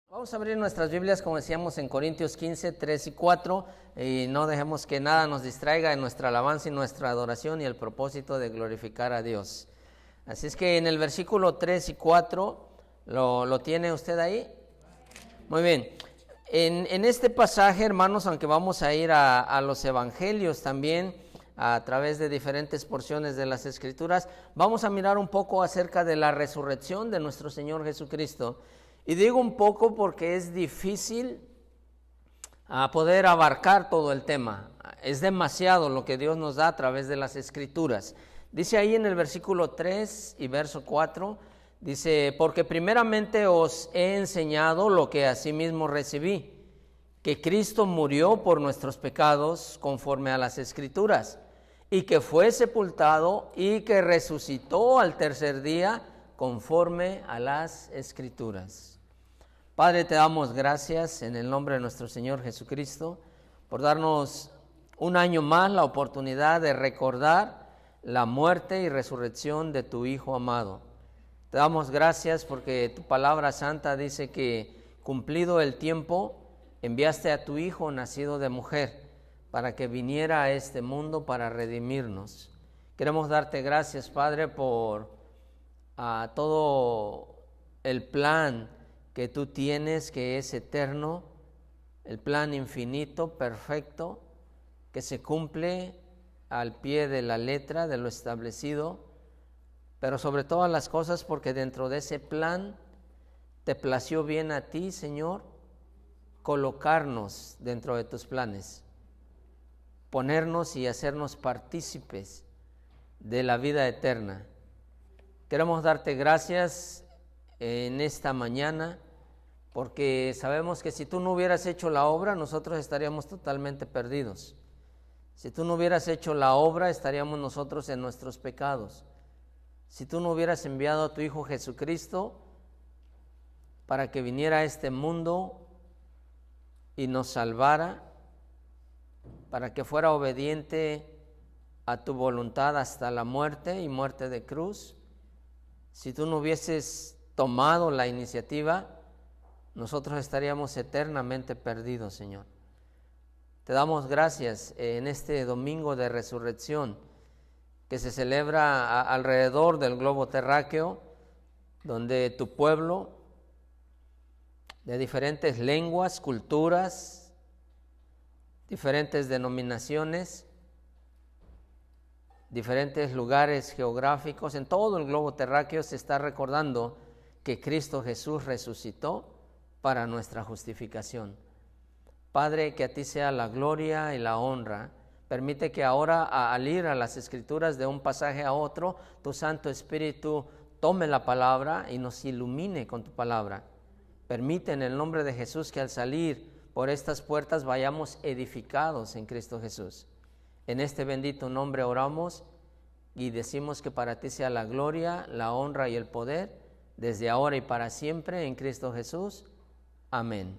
Vamos a abrir nuestras Biblias, como decíamos, en Corintios 15, 3 y 4, y no dejemos que nada nos distraiga en nuestra alabanza y nuestra adoración y el propósito de glorificar a Dios. Así es que en el versículo 3 y 4, ¿lo tiene usted ahí? Muy bien. En este pasaje, hermanos, aunque vamos a ir a los evangelios también, a través de diferentes porciones de las Escrituras, vamos a mirar un poco acerca de la resurrección de nuestro Señor Jesucristo. Y digo un poco porque es difícil poder abarcar todo el tema. Es demasiado lo que Dios nos da a través de las Escrituras. Dice ahí en el versículo 3 y verso 4, dice: porque primeramente os he enseñado lo que asimismo recibí, que Cristo murió por nuestros pecados conforme a las Escrituras, y que fue sepultado y que resucitó al tercer día conforme a las Escrituras. Padre, te damos gracias en el nombre de nuestro Señor Jesucristo por darnos un año más la oportunidad de recordar la muerte y resurrección de tu Hijo amado. Te damos gracias porque tu palabra santa dice que, cumplido el tiempo, enviaste a tu Hijo nacido de mujer para que viniera a este mundo para redimirnos. Queremos darte gracias, Padre, por todo el plan que tú tienes, que es eterno, el plan infinito, perfecto, que se cumple al pie de la letra de lo establecido, pero sobre todas las cosas porque dentro de ese plan te plació bien a ti, Señor, colocarnos dentro de tus planes, ponernos y hacernos partícipes de la vida eterna. Queremos darte gracias en esta mañana, porque sabemos que si tú no hubieras hecho la obra, nosotros estaríamos totalmente perdidos. Si tú no hubieras hecho la obra, estaríamos nosotros en nuestros pecados. Si tú no hubieras enviado a tu Hijo Jesucristo para que viniera a este mundo y nos salvara, para que fuera obediente a tu voluntad hasta la muerte y muerte de cruz, si tú no hubieses tomado la iniciativa, nosotros estaríamos eternamente perdidos, Señor. Te damos gracias en este domingo de resurrección que se celebra alrededor del globo terráqueo, donde tu pueblo, de diferentes lenguas, culturas, diferentes denominaciones, diferentes lugares geográficos, en todo el globo terráqueo se está recordando que Cristo Jesús resucitó para nuestra justificación. Padre, que a ti sea la gloria y la honra. Permite que ahora, al ir a las Escrituras de un pasaje a otro, tu Santo Espíritu tome la palabra y nos ilumine con tu palabra. Permite en el nombre de Jesús que al salir por estas puertas vayamos edificados en Cristo Jesús. En este bendito nombre oramos y decimos que para ti sea la gloria, la honra y el poder, desde ahora y para siempre, en Cristo Jesús. Amén.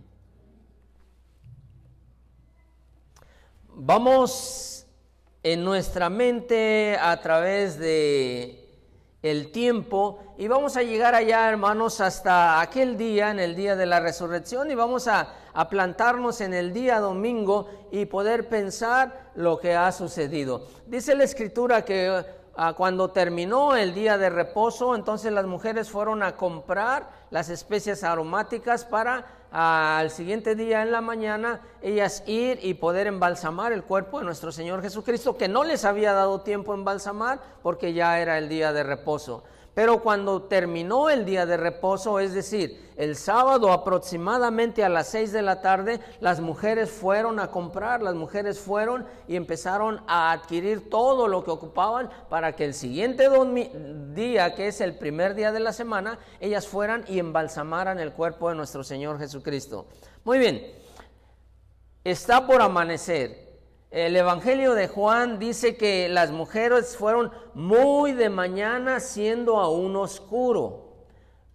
Vamos en nuestra mente a través de el tiempo y vamos a llegar allá, hermanos, hasta aquel día, en el día de la resurrección, y vamos a plantarnos en el día domingo y poder pensar lo que ha sucedido. Dice la Escritura que cuando terminó el día de reposo, entonces las mujeres fueron a comprar las especias aromáticas para al siguiente día en la mañana ellas ir y poder embalsamar el cuerpo de nuestro Señor Jesucristo, que no les había dado tiempo a embalsamar porque ya era el día de reposo. Pero cuando terminó el día de reposo, es decir, el sábado aproximadamente a las 6 de la tarde, las mujeres fueron a comprar, las mujeres fueron y empezaron a adquirir todo lo que ocupaban para que el siguiente día, que es el primer día de la semana, ellas fueran y embalsamaran el cuerpo de nuestro Señor Jesucristo. Muy bien, está por amanecer. El Evangelio de Juan dice que las mujeres fueron muy de mañana, siendo aún oscuro.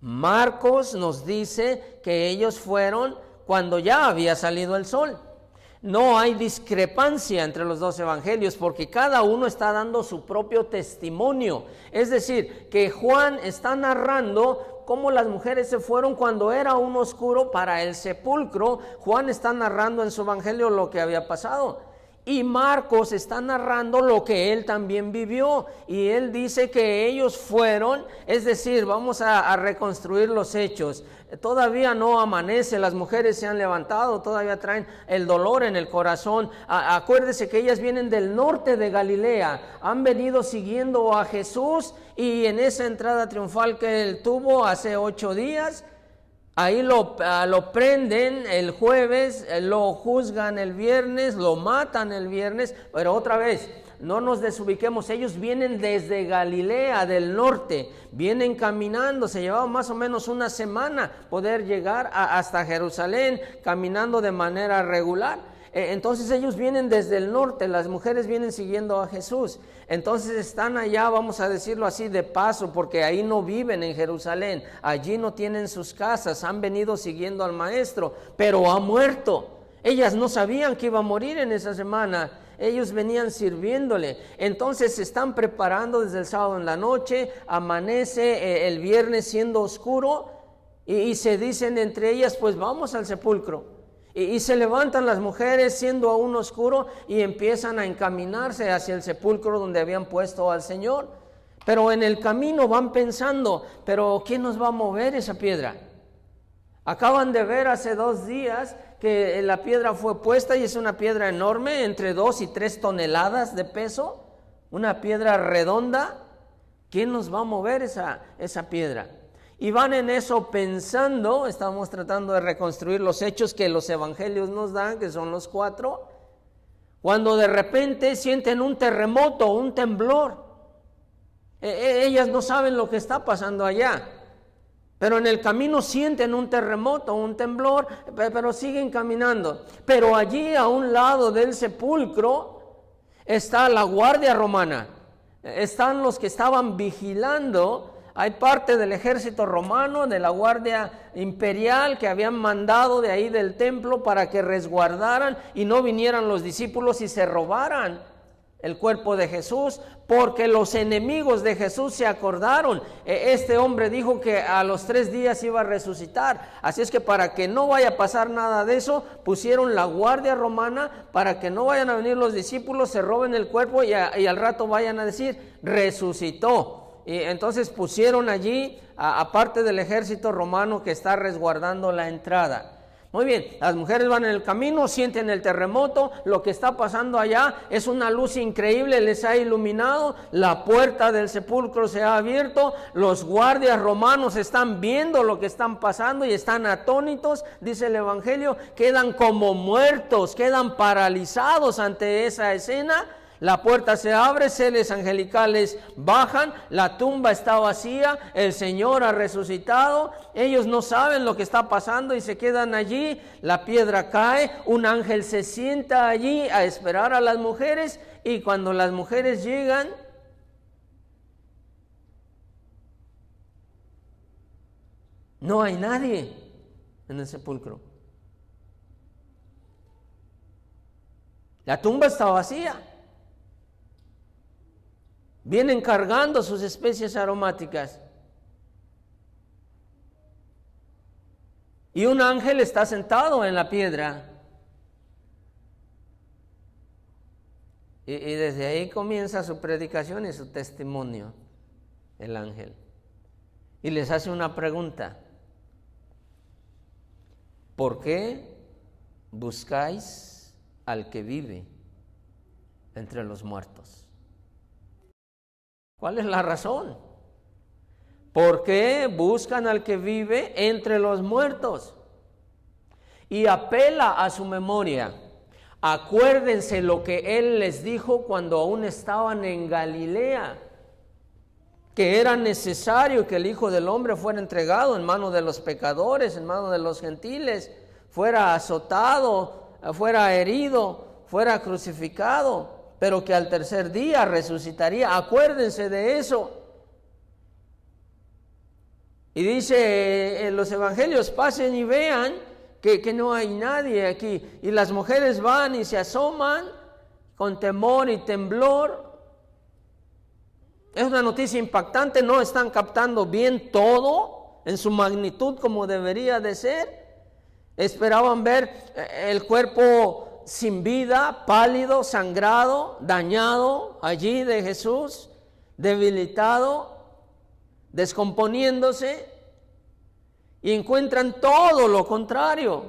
Marcos nos dice que ellos fueron cuando ya había salido el sol. No hay discrepancia entre los dos evangelios porque cada uno está dando su propio testimonio. Es decir, que Juan está narrando cómo las mujeres se fueron cuando era aún oscuro para el sepulcro. Juan está narrando en su evangelio lo que había pasado. Y Marcos está narrando lo que él también vivió. Y él dice que ellos fueron, es decir, vamos a reconstruir los hechos. Todavía no amanece, las mujeres se han levantado, todavía traen el dolor en el corazón. Acuérdese que ellas vienen del norte de Galilea, han venido siguiendo a Jesús, y en esa entrada triunfal que él tuvo hace 8 días, ahí lo prenden el jueves, lo juzgan el viernes, lo matan el viernes. Pero otra vez, no nos desubiquemos, ellos vienen desde Galilea del norte, vienen caminando, se llevaba más o menos una semana poder llegar hasta Jerusalén, caminando de manera regular. Entonces ellos vienen desde el norte, las mujeres vienen siguiendo a Jesús. Entonces están allá, vamos a decirlo así, de paso, porque ahí no viven en Jerusalén, allí no tienen sus casas, han venido siguiendo al maestro, pero ha muerto. Ellas no sabían que iba a morir en esa semana, ellos venían sirviéndole. Entonces se están preparando desde el sábado en la noche, amanece el viernes siendo oscuro, y se dicen entre ellas, pues vamos al sepulcro. Y se levantan las mujeres siendo aún oscuro y empiezan a encaminarse hacia el sepulcro donde habían puesto al Señor. Pero en el camino van pensando, pero ¿quién nos va a mover esa piedra? Acaban de ver hace 2 días que la piedra fue puesta, y es una piedra enorme, entre 2 y 3 toneladas de peso, una piedra redonda. ¿Quién nos va a mover esa piedra? Y van en eso pensando. Estamos tratando de reconstruir los hechos que los evangelios nos dan, que son los 4, cuando de repente sienten un terremoto, un temblor. Ellas no saben lo que está pasando allá, pero en el camino sienten un terremoto, un temblor, pero siguen caminando. Pero allí a un lado del sepulcro está la guardia romana, están los que estaban vigilando. Hay parte del ejército romano, de la guardia imperial, que habían mandado de ahí del templo para que resguardaran y no vinieran los discípulos y se robaran el cuerpo de Jesús, porque los enemigos de Jesús se acordaron. Este hombre dijo que a los 3 días iba a resucitar, así es que para que no vaya a pasar nada de eso, pusieron la guardia romana para que no vayan a venir los discípulos, se roben el cuerpo y al rato vayan a decir, resucitó. Y entonces pusieron allí a parte del ejército romano que está resguardando la entrada. Muy bien, las mujeres van en el camino, sienten el terremoto, lo que está pasando allá es una luz increíble, les ha iluminado, la puerta del sepulcro se ha abierto, los guardias romanos están viendo lo que están pasando y están atónitos, dice el evangelio, quedan como muertos, quedan paralizados ante esa escena. La puerta se abre, seres angelicales bajan, la tumba está vacía, el Señor ha resucitado, ellos no saben lo que está pasando y se quedan allí, la piedra cae, un ángel se sienta allí a esperar a las mujeres, y cuando las mujeres llegan, no hay nadie en el sepulcro. La tumba está vacía. Vienen cargando sus especies aromáticas. Y un ángel está sentado en la piedra. Y desde ahí comienza su predicación y su testimonio, el ángel. Y les hace una pregunta. ¿Por qué buscáis al que vive entre los muertos? ¿Cuál es la razón? ¿Por qué buscan al que vive entre los muertos? Y apela a su memoria. Acuérdense lo que Él les dijo cuando aún estaban en Galilea, que era necesario que el Hijo del Hombre fuera entregado en manos de los pecadores, en manos de los gentiles, fuera azotado, fuera herido, fuera crucificado, pero que al 3er día resucitaría. Acuérdense de eso. Y dice en los evangelios, pasen y vean que no hay nadie aquí. Y las mujeres van y se asoman con temor y temblor. Es una noticia impactante, no están captando bien todo. en su magnitud como debería de ser. Esperaban ver el cuerpo sin vida, pálido, sangrado, dañado allí de Jesús, debilitado, descomponiéndose, y encuentran todo lo contrario.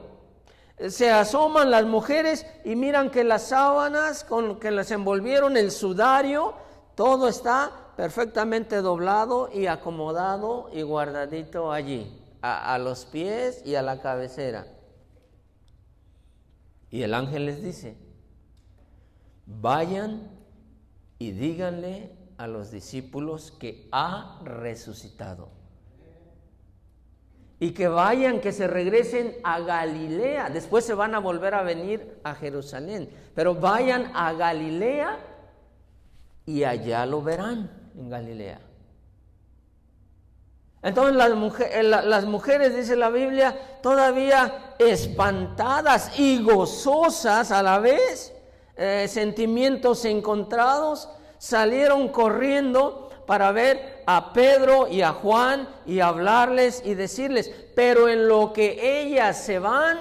Se asoman las mujeres y miran que las sábanas con que las envolvieron, el sudario, todo está perfectamente doblado y acomodado y guardadito allí, a los pies y a la cabecera. Y el ángel les dice: vayan y díganle a los discípulos que ha resucitado. Y que vayan, que se regresen a Galilea. Después se van a volver a venir a Jerusalén. Pero vayan a Galilea y allá lo verán en Galilea. Entonces las mujeres, dice la Biblia, todavía espantadas y gozosas a la vez, sentimientos encontrados, salieron corriendo para ver a Pedro y a Juan y hablarles y decirles, pero en lo que ellas se van,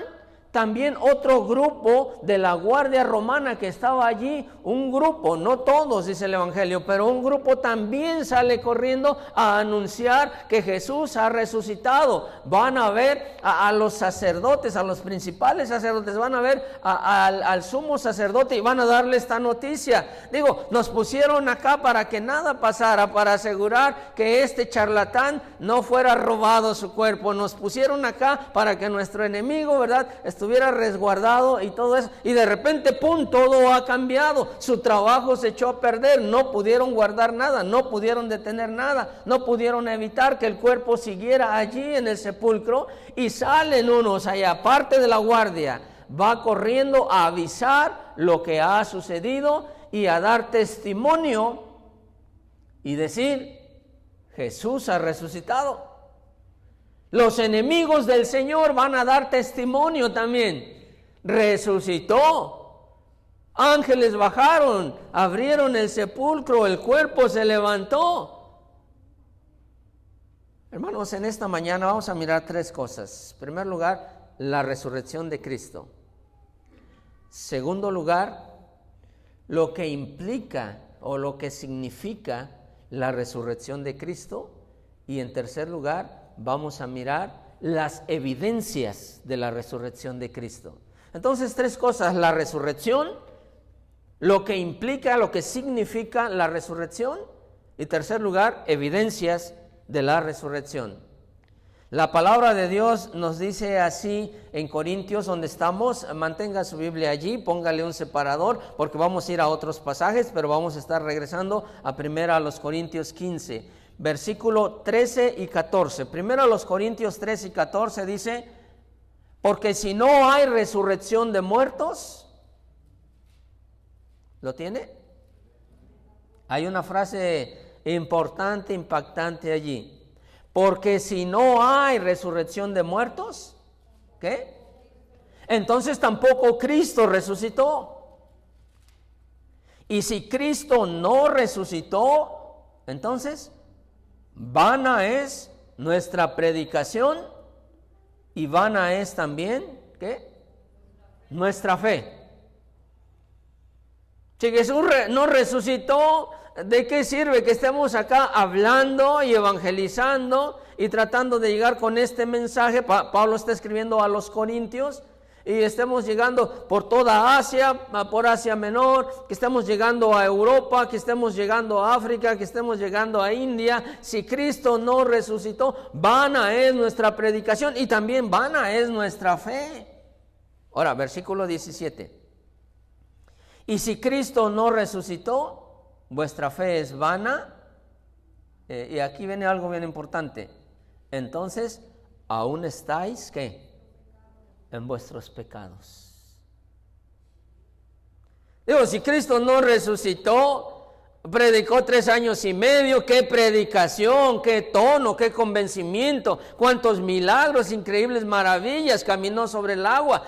también otro grupo de la guardia romana que estaba allí, un grupo, no todos dice el Evangelio, pero un grupo también sale corriendo a anunciar que Jesús ha resucitado. Van a ver a los sacerdotes, a los principales sacerdotes, van a ver al sumo sacerdote y van a darle esta noticia. Digo, nos pusieron acá para que nada pasara, para asegurar que este charlatán no fuera robado su cuerpo. Nos pusieron acá para que nuestro enemigo, ¿verdad?, estuviera resguardado y todo eso, y de repente ¡pum!, todo ha cambiado. Su trabajo se echó a perder, no pudieron guardar nada, no pudieron detener nada, no pudieron evitar que el cuerpo siguiera allí en el sepulcro, y salen unos allá, parte de la guardia, va corriendo a avisar lo que ha sucedido y a dar testimonio y decir: Jesús ha resucitado. Los enemigos del Señor van a dar testimonio también. Resucitó. Ángeles bajaron, abrieron el sepulcro, el cuerpo se levantó. Hermanos, en esta mañana vamos a mirar tres cosas. En primer lugar, la resurrección de Cristo. Segundo lugar, lo que implica o lo que significa la resurrección de Cristo. Y en tercer lugar, vamos a mirar las evidencias de la resurrección de Cristo. Entonces, tres cosas: la resurrección, lo que implica, lo que significa la resurrección, y tercer lugar, evidencias de la resurrección. La palabra de Dios nos dice así en Corintios, donde estamos. Mantenga su Biblia allí, póngale un separador, porque vamos a ir a otros pasajes, pero vamos a estar regresando a primero a los Corintios 15. Versículo 13 y 14. Primero a los Corintios 13 y 14 dice: porque si no hay resurrección de muertos, ¿lo tiene? Hay una frase importante, impactante allí. Porque si no hay resurrección de muertos, ¿qué? Entonces tampoco Cristo resucitó. Y si Cristo no resucitó, entonces vana es nuestra predicación y vana es también, ¿qué?, nuestra fe. Si Jesús no resucitó, ¿de qué sirve que estemos acá hablando y evangelizando y tratando de llegar con este mensaje? Pablo está escribiendo a los Corintios, y estemos llegando por toda Asia, por Asia Menor, que estemos llegando a Europa, que estemos llegando a África, que estemos llegando a India. Si Cristo no resucitó, vana es nuestra predicación y también vana es nuestra fe. Ahora, versículo 17. Y si Cristo no resucitó, vuestra fe es vana. Y aquí viene algo bien importante. Entonces, aún estáis, ¿qué?, en vuestros pecados. Digo, si Cristo no resucitó, Predicó 3 años y medio. ¡Qué predicación! ¡Qué tono! ¡Qué convencimiento! ¡Cuántos milagros, increíbles maravillas! Caminó sobre el agua,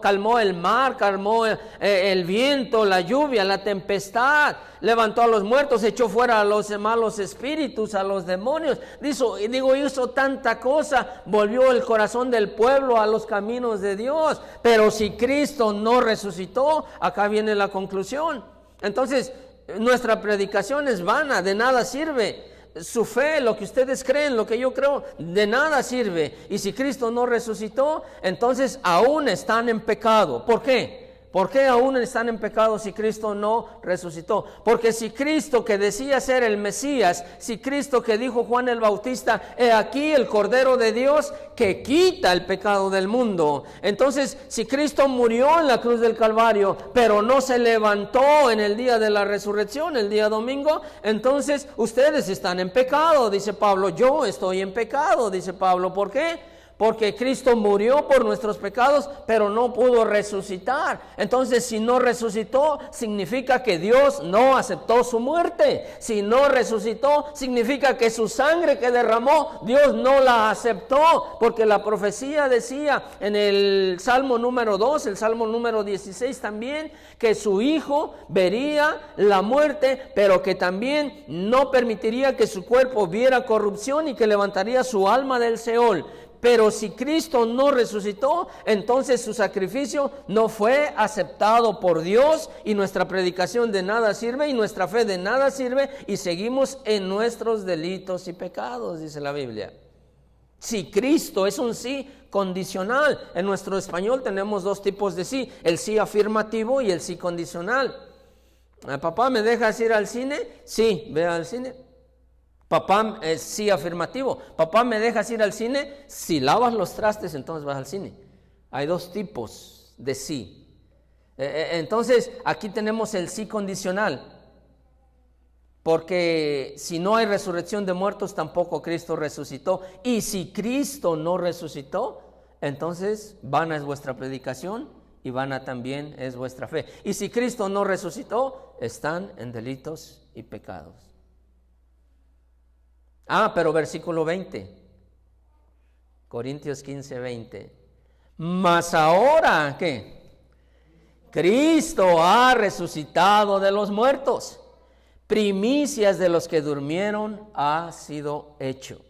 calmó el mar, calmó el viento, la lluvia, la tempestad. Levantó a los muertos, echó fuera a los malos espíritus, a los demonios. Hizo tanta cosa. Volvió el corazón del pueblo a los caminos de Dios. Pero si Cristo no resucitó, acá viene la conclusión. Entonces, nuestra predicación es vana, de nada sirve. Su fe, lo que ustedes creen, lo que yo creo, de nada sirve. Y si Cristo no resucitó, entonces aún están en pecado. ¿Por qué? ¿Por qué aún están en pecado si Cristo no resucitó? Porque si Cristo, que decía ser el Mesías, si Cristo, que dijo Juan el Bautista, he aquí el Cordero de Dios que quita el pecado del mundo. Entonces, si Cristo murió en la cruz del Calvario, pero no se levantó en el día de la resurrección, el día domingo, entonces ustedes están en pecado, dice Pablo. Yo estoy en pecado, dice Pablo. ¿Por qué? Porque Cristo murió por nuestros pecados, pero no pudo resucitar. Entonces, si no resucitó, significa que Dios no aceptó su muerte. Si no resucitó, significa que su sangre que derramó, Dios no la aceptó. Porque la profecía decía en el Salmo número 2, el Salmo número 16 también, que su Hijo vería la muerte, pero que también no permitiría que su cuerpo viera corrupción y que levantaría su alma del Seol. Pero si Cristo no resucitó, entonces su sacrificio no fue aceptado por Dios, y nuestra predicación de nada sirve, y nuestra fe de nada sirve, y seguimos en nuestros delitos y pecados, dice la Biblia. Si Cristo es un sí condicional. En nuestro español tenemos 2 tipos de sí: el sí afirmativo y el sí condicional. Papá, ¿me dejas ir al cine? Sí, ve al cine. Papá, sí afirmativo. Papá, ¿me dejas ir al cine? Si lavas los trastes, entonces vas al cine. Hay 2 tipos de sí. Entonces, aquí tenemos el sí condicional. Porque si no hay resurrección de muertos, tampoco Cristo resucitó. Y si Cristo no resucitó, entonces vana es vuestra predicación y vana también es vuestra fe. Y si Cristo no resucitó, están en delitos y pecados. Pero versículo 20, Corintios 15, 20. Mas ahora, ¿qué? Cristo ha resucitado de los muertos. Primicias de los que durmieron ha sido hecho.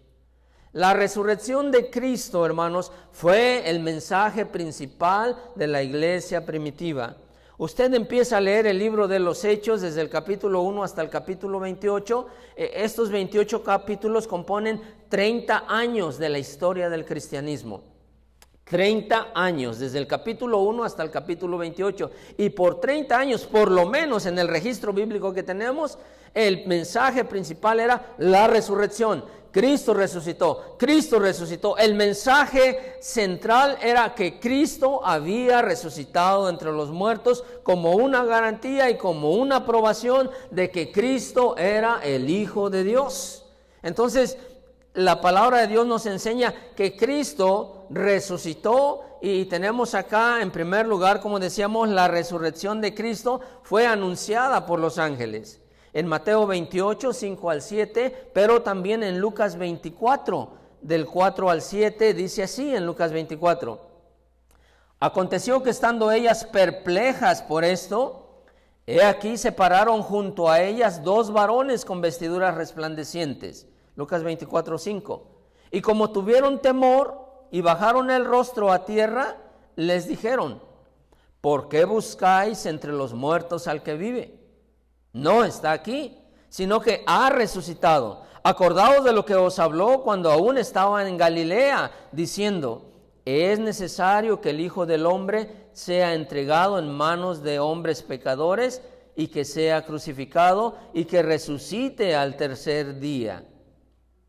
La resurrección de Cristo, hermanos, fue el mensaje principal de la iglesia primitiva. Usted empieza a leer el libro de los Hechos desde el capítulo 1 hasta el capítulo 28. Estos 28 capítulos componen 30 años de la historia del cristianismo. 30 años, desde el capítulo 1 hasta el capítulo 28. Y por 30 años, por lo menos en el registro bíblico que tenemos, el mensaje principal era la resurrección. Cristo resucitó, Cristo resucitó. El mensaje central era que Cristo había resucitado entre los muertos como una garantía y como una aprobación de que Cristo era el Hijo de Dios. Entonces, la palabra de Dios nos enseña que Cristo resucitó, y tenemos acá en primer lugar, como decíamos, la resurrección de Cristo fue anunciada por los ángeles. En Mateo 28, 5 al 7, pero también en Lucas 24, del 4 al 7, dice así en Lucas 24. Aconteció que estando ellas perplejas por esto, he aquí se pararon junto a ellas 2 varones con vestiduras resplandecientes. Lucas 24, 5. Y como tuvieron temor y bajaron el rostro a tierra, les dijeron: ¿por qué buscáis entre los muertos al que vive? No está aquí, sino que ha resucitado. Acordaos de lo que os habló cuando aún estaba en Galilea, diciendo: es necesario que el Hijo del Hombre sea entregado en manos de hombres pecadores, y que sea crucificado, y que resucite al tercer día.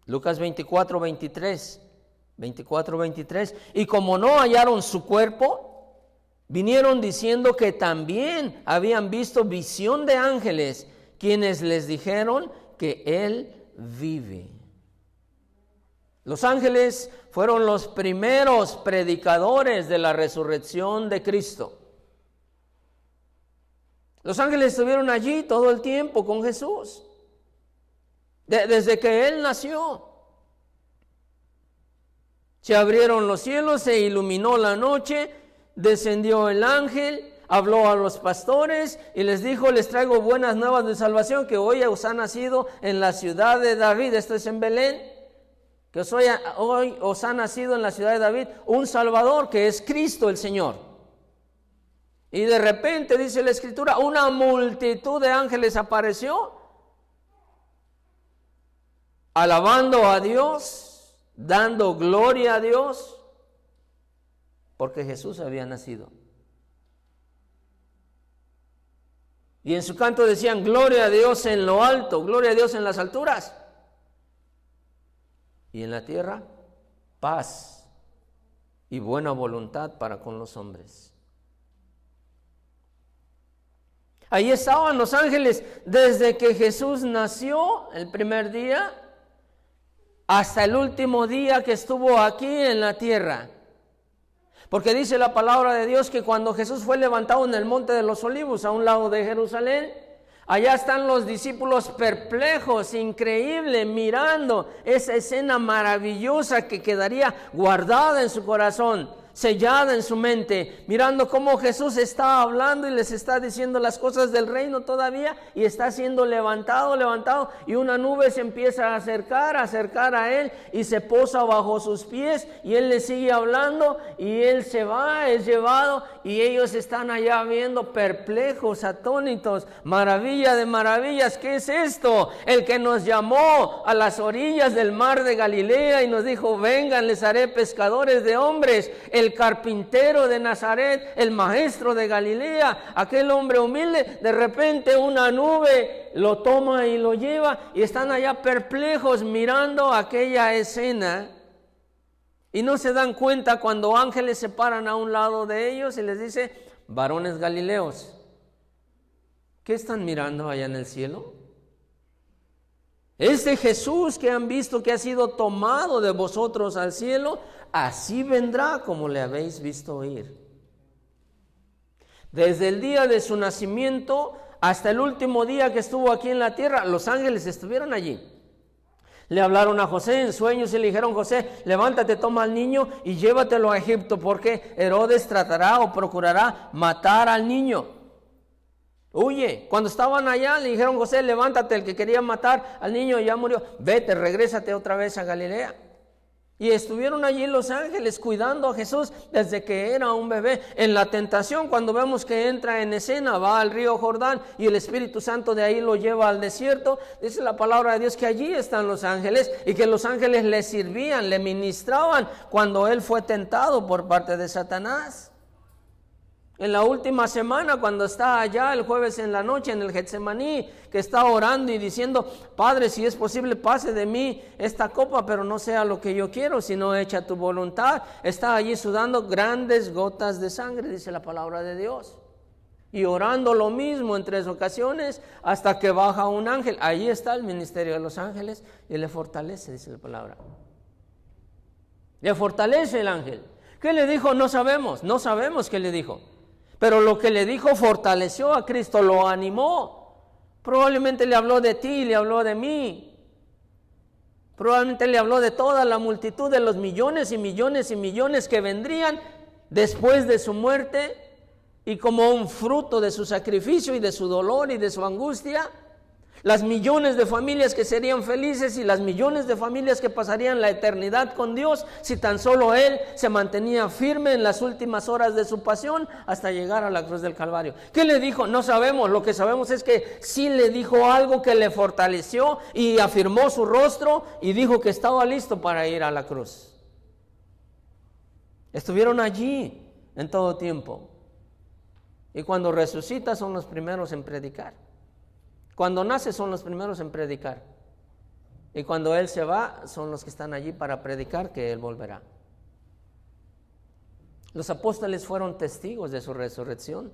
Lucas 24, 23. Y como no hallaron su cuerpo, vinieron diciendo que también habían visto visión de ángeles, quienes les dijeron que Él vive. Los ángeles fueron los primeros predicadores de la resurrección de Cristo. Los ángeles estuvieron allí todo el tiempo con Jesús, desde que Él nació. Se abrieron los cielos, se iluminó la noche, descendió el ángel, habló a los pastores y les dijo: les traigo buenas nuevas de salvación, que hoy os ha nacido en la ciudad de David, esto es en Belén, que hoy os ha nacido en la ciudad de David un Salvador, que es Cristo el Señor. Y de repente, dice la Escritura, una multitud de ángeles apareció, alabando a Dios, dando gloria a Dios, porque Jesús había nacido. Y en su canto decían: gloria a Dios en lo alto, gloria a Dios en las alturas. Y en la tierra, paz y buena voluntad para con los hombres. Ahí estaban los ángeles desde que Jesús nació, el primer día, hasta el último día que estuvo aquí en la tierra. Porque dice la palabra de Dios que cuando Jesús fue levantado en el monte de los Olivos, a un lado de Jerusalén, allá están los discípulos perplejos, increíble, mirando esa escena maravillosa que quedaría guardada en su corazón, sellada en su mente, mirando cómo Jesús está hablando y les está diciendo las cosas del reino todavía, y está siendo levantado, y una nube se empieza a acercar a él, y se posa bajo sus pies, y él le sigue hablando, y él se va, es llevado, y ellos están allá viendo perplejos, atónitos. Maravilla de maravillas, ¿qué es esto? El que nos llamó a las orillas del mar de Galilea y nos dijo: vengan, les haré pescadores de hombres. El carpintero de Nazaret, el maestro de Galilea, aquel hombre humilde, de repente una nube lo toma y lo lleva, y están allá perplejos mirando aquella escena, y no se dan cuenta cuando ángeles se paran a un lado de ellos y les dice: varones galileos, ¿qué están mirando allá en el cielo? Este Jesús que han visto que ha sido tomado de vosotros al cielo, así vendrá como le habéis visto ir. Desde el día de su nacimiento hasta el último día que estuvo aquí en la tierra, los ángeles estuvieron allí. Le hablaron a José en sueños y le dijeron: José, levántate, toma al niño y llévatelo a Egipto, porque Herodes tratará o procurará matar al niño. Huye. Cuando estaban allá le dijeron: José, levántate, el que quería matar al niño ya murió, vete, regrésate otra vez a Galilea. Y estuvieron allí los ángeles cuidando a Jesús desde que era un bebé. En la tentación, cuando vemos que entra en escena, va al río Jordán y el Espíritu Santo de ahí lo lleva al desierto, dice la palabra de Dios que allí están los ángeles, y que los ángeles le sirvían, le ministraban cuando él fue tentado por parte de Satanás. En la última semana, cuando está allá el jueves en la noche en el Getsemaní, que está orando y diciendo: Padre, si es posible, pase de mí esta copa, pero no sea lo que yo quiero, sino hecha tu voluntad. Está allí sudando grandes gotas de sangre, dice la palabra de Dios. Y orando lo mismo en 3 ocasiones, hasta que baja un ángel. Ahí está el ministerio de los ángeles y le fortalece, dice la palabra. Le fortalece el ángel. ¿Qué le dijo? No sabemos qué le dijo. Pero lo que le dijo fortaleció a Cristo, lo animó. Probablemente le habló de ti, le habló de mí. Probablemente le habló de toda la multitud, de los millones y millones y millones que vendrían después de su muerte, y como un fruto de su sacrificio y de su dolor y de su angustia, las millones de familias que serían felices y las millones de familias que pasarían la eternidad con Dios si tan solo Él se mantenía firme en las últimas horas de su pasión hasta llegar a la cruz del Calvario. ¿Qué le dijo? No sabemos. Lo que sabemos es que sí le dijo algo que le fortaleció y afirmó su rostro y dijo que estaba listo para ir a la cruz. Estuvieron allí en todo tiempo, y cuando resucita son los primeros en predicar. Cuando nace son los primeros en predicar, y cuando Él se va son los que están allí para predicar que Él volverá. Los apóstoles fueron testigos de su resurrección.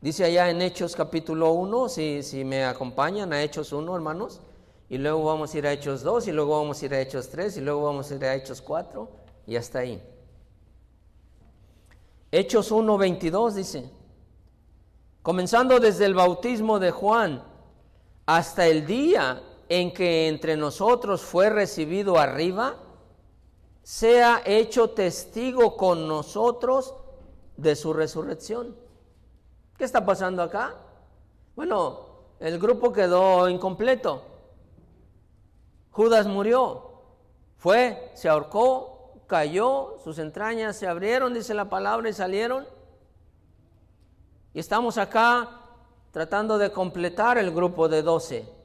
Dice allá en Hechos capítulo 1, si me acompañan a Hechos 1, hermanos, y luego vamos a ir a Hechos 2, y luego vamos a ir a Hechos 3, y luego vamos a ir a Hechos 4, y hasta ahí. Hechos 1:22 dice: comenzando desde el bautismo de Juan hasta el día en que entre nosotros fue recibido arriba, sea hecho testigo con nosotros de su resurrección. ¿Qué está pasando acá? Bueno, el grupo quedó incompleto. Judas murió, se ahorcó, cayó, sus entrañas se abrieron, dice la palabra, y salieron. Y estamos acá tratando de completar el grupo de 12.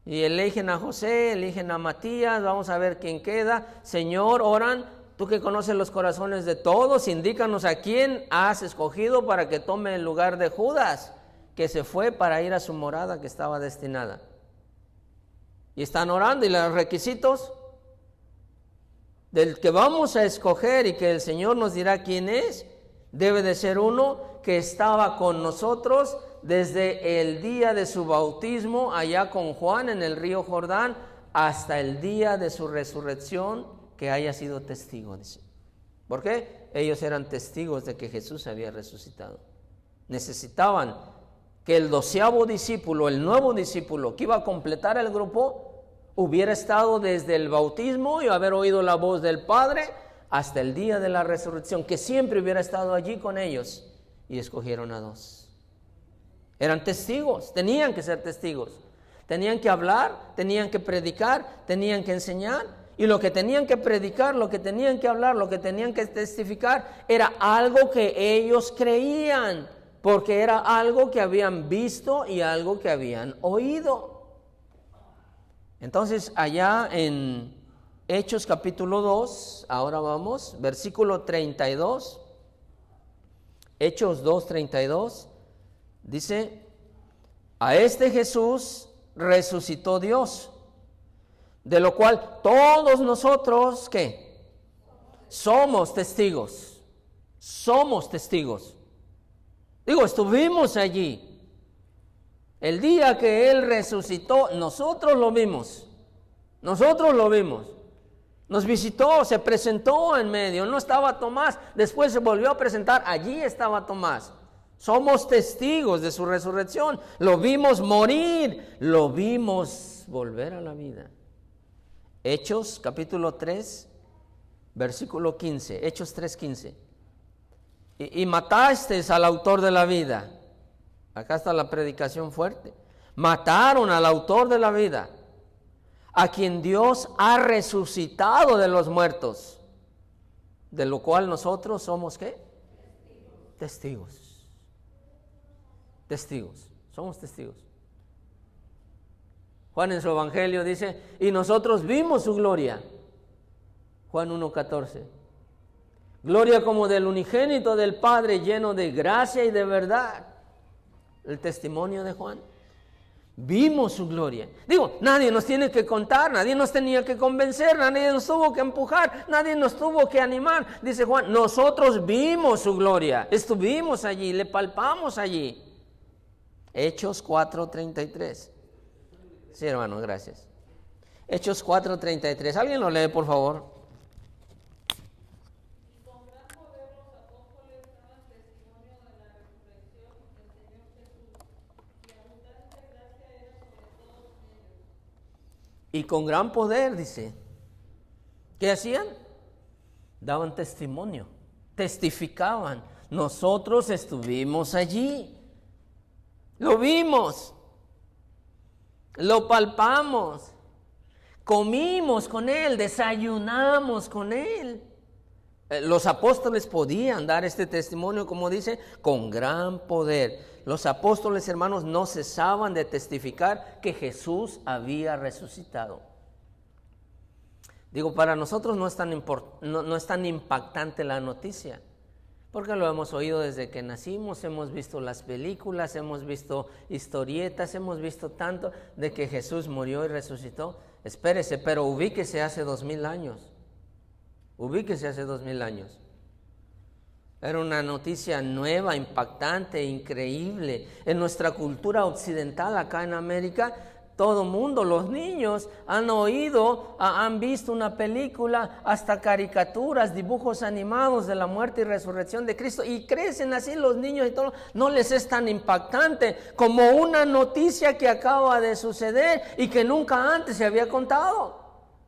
Y eligen a José, eligen a Matías, vamos a ver quién queda. Señor, oran, tú que conoces los corazones de todos, indícanos a quién has escogido para que tome el lugar de Judas, que se fue para ir a su morada que estaba destinada. Y están orando, y los requisitos del que vamos a escoger y que el Señor nos dirá quién es, debe de ser uno que estaba con nosotros desde el día de su bautismo allá con Juan en el río Jordán hasta el día de su resurrección, que haya sido testigo, dice. ¿Por qué? Ellos eran testigos de que Jesús había resucitado. Necesitaban que el 12º discípulo, el nuevo discípulo que iba a completar el grupo, hubiera estado desde el bautismo y haber oído la voz del Padre hasta el día de la resurrección, que siempre hubiera estado allí con ellos, y escogieron a 2. Eran testigos, tenían que ser testigos, tenían que hablar, tenían que predicar, tenían que enseñar, y lo que tenían que predicar, lo que tenían que hablar, lo que tenían que testificar, era algo que ellos creían, porque era algo que habían visto y algo que habían oído. Entonces, allá en Hechos capítulo 2, ahora vamos, versículo 32, Hechos 2:32, dice: a este Jesús resucitó Dios, de lo cual todos nosotros, ¿qué? Somos testigos. Somos testigos. Digo, estuvimos allí. El día que Él resucitó, nosotros lo vimos. Nosotros lo vimos. Nos visitó, se presentó en medio. No estaba Tomás, después se volvió a presentar. Allí estaba Tomás. Somos testigos de su resurrección. Lo vimos morir, lo vimos volver a la vida. Hechos capítulo 3, versículo 15. Hechos 3:15. Y matasteis al autor de la vida. Acá está la predicación fuerte. Mataron al autor de la vida, a quien Dios ha resucitado de los muertos, de lo cual nosotros somos ¿qué? Testigos. Testigos, somos testigos. Juan en su evangelio dice: y nosotros vimos su gloria. Juan 1:14. Gloria como del unigénito del Padre, lleno de gracia y de verdad. El testimonio de Juan. Vimos su gloria. Digo, nadie nos tiene que contar, nadie nos tenía que convencer, nadie nos tuvo que empujar, nadie nos tuvo que animar. Dice Juan, nosotros vimos su gloria, estuvimos allí, le palpamos allí. Hechos 4:33. Sí, hermano, gracias. Hechos 4:33. ¿Alguien lo lee, por favor? Y con gran poder, dice. ¿Qué hacían? Daban testimonio, testificaban. Nosotros estuvimos allí, lo vimos, lo palpamos, comimos con Él, desayunamos con Él. Los apóstoles podían dar este testimonio, como dice, con gran poder. Los apóstoles, hermanos, no cesaban de testificar que Jesús había resucitado. Digo, para nosotros no es tan impactante la noticia, porque lo hemos oído desde que nacimos, hemos visto las películas, hemos visto historietas, hemos visto tanto de que Jesús murió y resucitó. Espérese, pero ubíquese hace 2000 años. Ubíquese hace 2000 años. Era una noticia nueva, impactante, increíble. En nuestra cultura occidental, acá en América, Todo mundo, los niños han oído, han visto una película, hasta caricaturas, dibujos animados de la muerte y resurrección de Cristo, y crecen así los niños y todo. No les es tan impactante como una noticia que acaba de suceder y que nunca antes se había contado.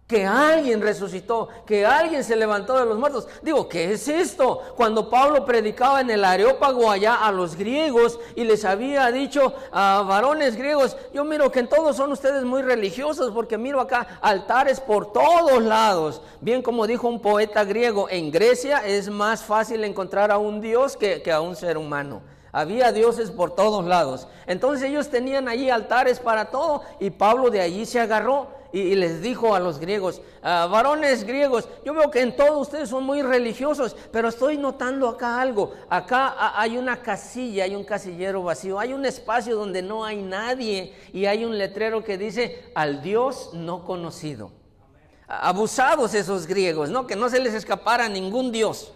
Que alguien resucitó, que alguien se levantó de los muertos. Digo, ¿qué es esto? Cuando Pablo predicaba en el Areópago allá a los griegos y les había dicho a varones griegos, yo miro que en todos son ustedes muy religiosos, porque miro acá altares por todos lados. Bien, como dijo un poeta griego, en Grecia es más fácil encontrar a un dios que a un ser humano. Había dioses por todos lados. Entonces ellos tenían allí altares para todo, y Pablo de allí se agarró y les dijo a los griegos, varones griegos, yo veo que en todo ustedes son muy religiosos, pero estoy notando acá algo. Acá hay una casilla, hay un casillero vacío, hay un espacio donde no hay nadie, y hay un letrero que dice, al Dios no conocido. Abusados esos griegos, ¿no? Que no se les escapara ningún Dios.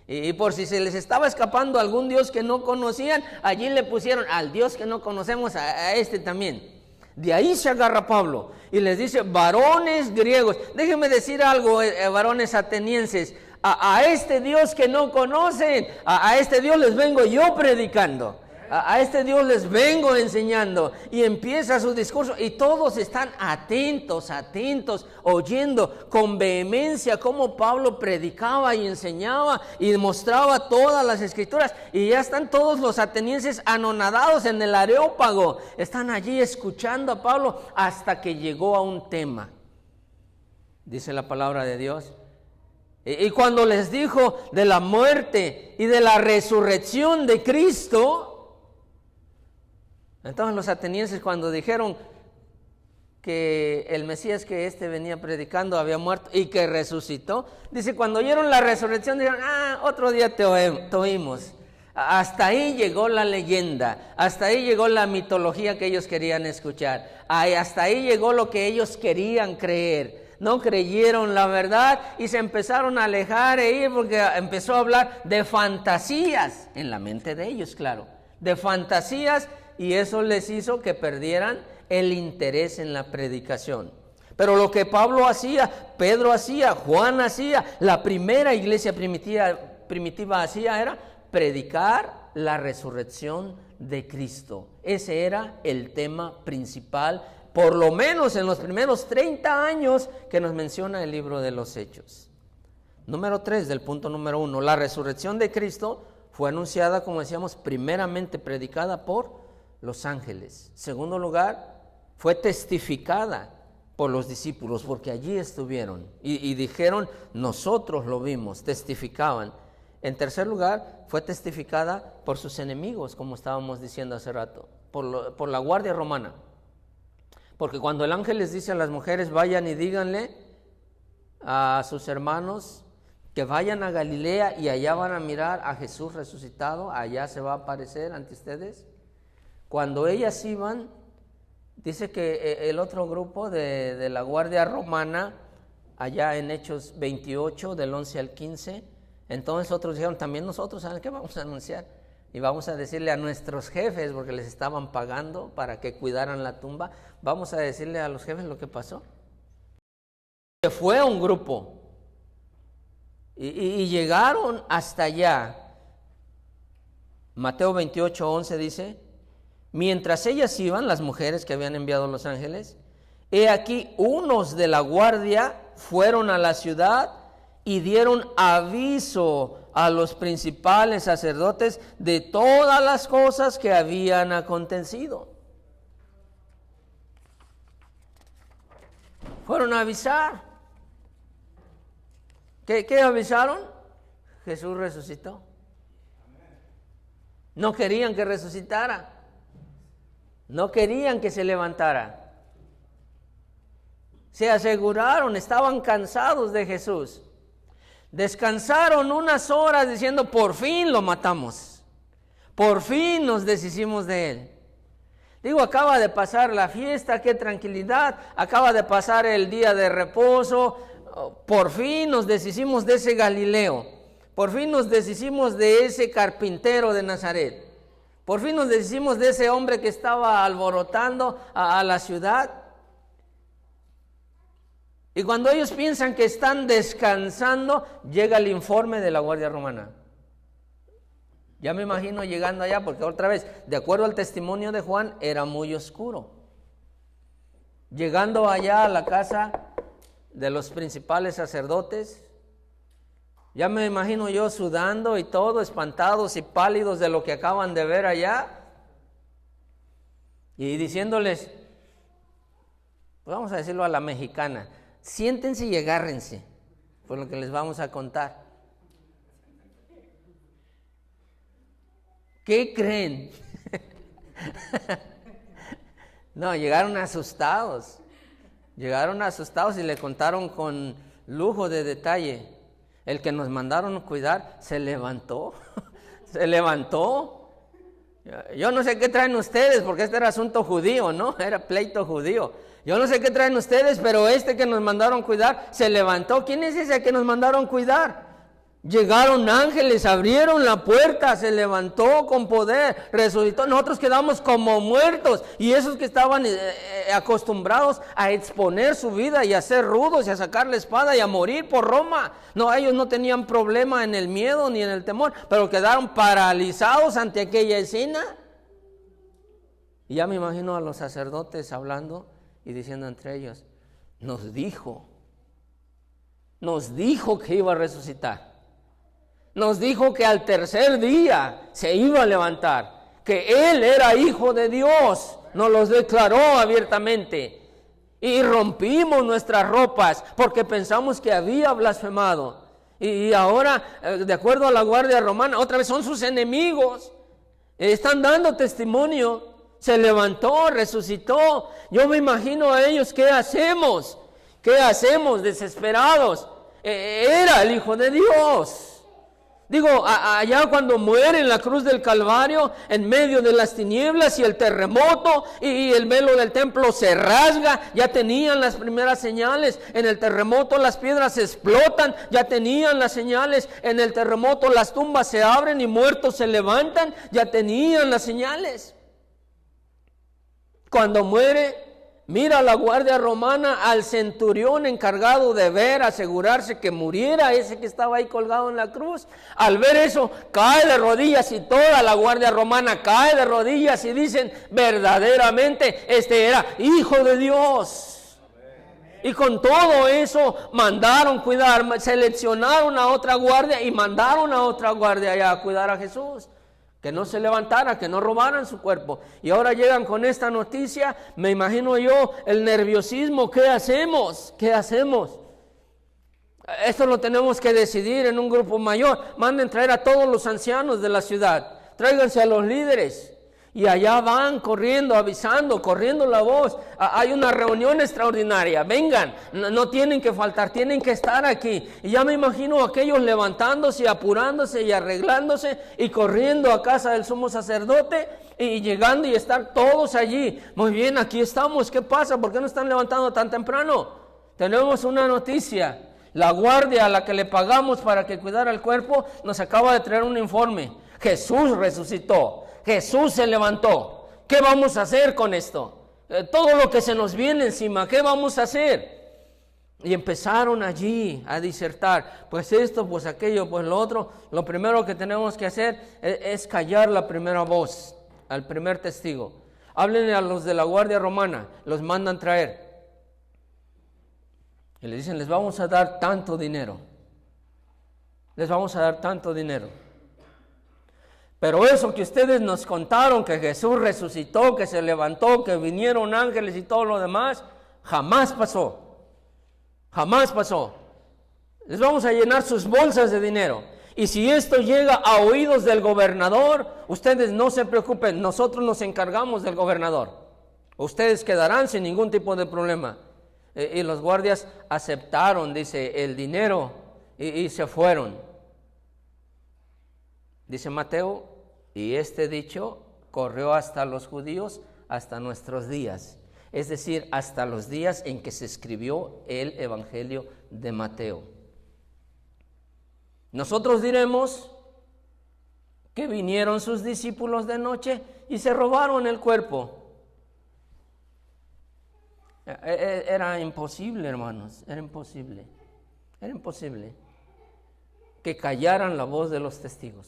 Y por si se les estaba escapando algún Dios que no conocían, allí le pusieron al Dios que no conocemos, a este también. De ahí se agarra Pablo y les dice, varones griegos, déjenme decir algo, varones atenienses, a este Dios que no conocen, a este Dios les vengo yo predicando. A este Dios les vengo enseñando. Y empieza su discurso y todos están atentos, oyendo con vehemencia cómo Pablo predicaba y enseñaba y mostraba todas las escrituras. Y ya están todos los atenienses anonadados en el Areópago. Están allí escuchando a Pablo hasta que llegó a un tema. Dice la palabra de Dios. Y cuando les dijo de la muerte y de la resurrección de Cristo, entonces los atenienses, cuando dijeron que el Mesías que venía predicando había muerto y que resucitó, dice, cuando oyeron la resurrección dijeron, otro día te oímos. Hasta ahí llegó la leyenda, hasta ahí llegó la mitología que ellos querían escuchar, hasta ahí llegó lo que ellos querían creer. No creyeron la verdad y se empezaron a alejar e ir, porque empezó a hablar de fantasías en la mente de ellos, claro, de fantasías. Y eso les hizo que perdieran el interés en la predicación. Pero lo que Pablo hacía, Pedro hacía, Juan hacía, la primera iglesia primitiva hacía, era predicar la resurrección de Cristo. Ese era el tema principal, por lo menos en los primeros 30 años que nos menciona el libro de los Hechos. Número 3 del punto número 1, la resurrección de Cristo fue anunciada, como decíamos, primeramente predicada por los ángeles. Segundo lugar, fue testificada por los discípulos, porque allí estuvieron y dijeron, nosotros lo vimos, testificaban. En tercer lugar, fue testificada por sus enemigos, como estábamos diciendo hace rato, por la guardia romana. Porque cuando el ángel les dice a las mujeres, vayan y díganle a sus hermanos que vayan a Galilea y allá van a mirar a Jesús resucitado, allá se va a aparecer ante ustedes. Cuando ellas iban, dice que el otro grupo de la guardia romana, allá en Hechos 28, del 11 al 15, entonces otros dijeron, también nosotros, ¿saben qué vamos a anunciar? Y vamos a decirle a nuestros jefes, porque les estaban pagando para que cuidaran la tumba, vamos a decirle a los jefes lo que pasó. Que fue un grupo, y llegaron hasta allá. Mateo 28, 11 dice, mientras ellas iban, las mujeres que habían enviado los ángeles, he aquí unos de la guardia fueron a la ciudad y dieron aviso a los principales sacerdotes de todas las cosas que habían acontecido. Fueron a avisar. ¿Qué avisaron? Jesús resucitó. No querían que resucitara. No querían que se levantara. Se aseguraron, estaban cansados de Jesús. Descansaron unas horas diciendo, por fin lo matamos. Por fin nos deshicimos de él. Digo, acaba de pasar la fiesta, qué tranquilidad. Acaba de pasar el día de reposo. Por fin nos deshicimos de ese Galileo. Por fin nos deshicimos de ese carpintero de Nazaret. Por fin nos deshicimos de ese hombre que estaba alborotando a la ciudad. Y cuando ellos piensan que están descansando, llega el informe de la Guardia Romana. Ya me imagino llegando allá, porque otra vez, de acuerdo al testimonio de Juan, era muy oscuro. Llegando allá a la casa de los principales sacerdotes, ya me imagino yo sudando y todo, espantados y pálidos de lo que acaban de ver allá, y diciéndoles, pues vamos a decirlo a la mexicana, siéntense y agárrense por lo que les vamos a contar. ¿Qué creen? No, llegaron asustados y le contaron con lujo de detalle. El que nos mandaron cuidar se levantó, se levantó. Yo no sé qué traen ustedes, porque este era asunto judío, ¿no? Era pleito judío. Yo no sé qué traen ustedes, pero este que nos mandaron cuidar se levantó. ¿Quién es ese que nos mandaron cuidar? Llegaron ángeles, abrieron la puerta, se levantó con poder, resucitó. Nosotros quedamos como muertos, y esos que estaban acostumbrados a exponer su vida y a ser rudos y a sacar la espada y a morir por Roma, no, ellos no tenían problema en el miedo ni en el temor, pero quedaron paralizados ante aquella escena. Y ya me imagino a los sacerdotes hablando y diciendo entre ellos, nos dijo que iba a resucitar. Nos dijo que al tercer día se iba a levantar, que Él era hijo de Dios, nos los declaró abiertamente. Y rompimos nuestras ropas porque pensamos que había blasfemado. Y ahora, de acuerdo a la Guardia Romana, otra vez son sus enemigos. Están dando testimonio. Se levantó, resucitó. Yo me imagino a ellos, ¿qué hacemos? ¿Qué hacemos desesperados? Era el Hijo de Dios. Digo, allá cuando muere en la cruz del Calvario, en medio de las tinieblas y el terremoto, y el velo del templo se rasga, ya tenían las primeras señales. En el terremoto las piedras explotan, ya tenían las señales. En el terremoto las tumbas se abren y muertos se levantan, ya tenían las señales. Cuando muere, mira la Guardia Romana al centurión encargado de ver, asegurarse que muriera ese que estaba ahí colgado en la cruz. Al ver eso, cae de rodillas, y toda la Guardia Romana cae de rodillas y dicen, verdaderamente este era Hijo de Dios. Y con todo eso mandaron cuidar, seleccionaron a otra guardia y mandaron a otra guardia allá a cuidar a Jesús. Que no se levantara, que no robaran su cuerpo. Y ahora llegan con esta noticia, me imagino yo el nerviosismo. ¿Qué hacemos? ¿Qué hacemos? Esto lo tenemos que decidir en un grupo mayor. Manden traer a todos los ancianos de la ciudad. Tráiganse a los líderes. Y allá van corriendo, avisando, corriendo la voz. Hay una reunión extraordinaria. Vengan, no tienen que faltar, tienen que estar aquí. Y ya me imagino a aquellos levantándose, apurándose y arreglándose y corriendo a casa del sumo sacerdote y llegando y estar todos allí. Muy bien, aquí estamos. ¿Qué pasa? ¿Por qué no están levantando tan temprano? Tenemos una noticia. La guardia a la que le pagamos para que cuidara el cuerpo nos acaba de traer un informe. Jesús resucitó. Jesús se levantó. ¿Qué vamos a hacer con esto? Todo lo que se nos viene encima, ¿qué vamos a hacer? Y empezaron allí a disertar, pues esto, pues aquello, pues lo otro. Lo primero que tenemos que hacer es callar la primera voz, al primer testigo. Háblenle a los de la Guardia Romana, los mandan traer. Y les dicen, les vamos a dar tanto dinero. Les vamos a dar tanto dinero. Pero eso que ustedes nos contaron, que Jesús resucitó, que se levantó, que vinieron ángeles y todo lo demás, jamás pasó. Jamás pasó. Les vamos a llenar sus bolsas de dinero. Y si esto llega a oídos del gobernador, ustedes no se preocupen, nosotros nos encargamos del gobernador. Ustedes quedarán sin ningún tipo de problema. Y los guardias aceptaron, dice, el dinero y se fueron. Dice Mateo, y este dicho corrió hasta los judíos hasta nuestros días. Es decir, hasta los días en que se escribió el Evangelio de Mateo. Nosotros diremos que vinieron sus discípulos de noche y se robaron el cuerpo. Era imposible, hermanos, era imposible. Era imposible que callaran la voz de los testigos.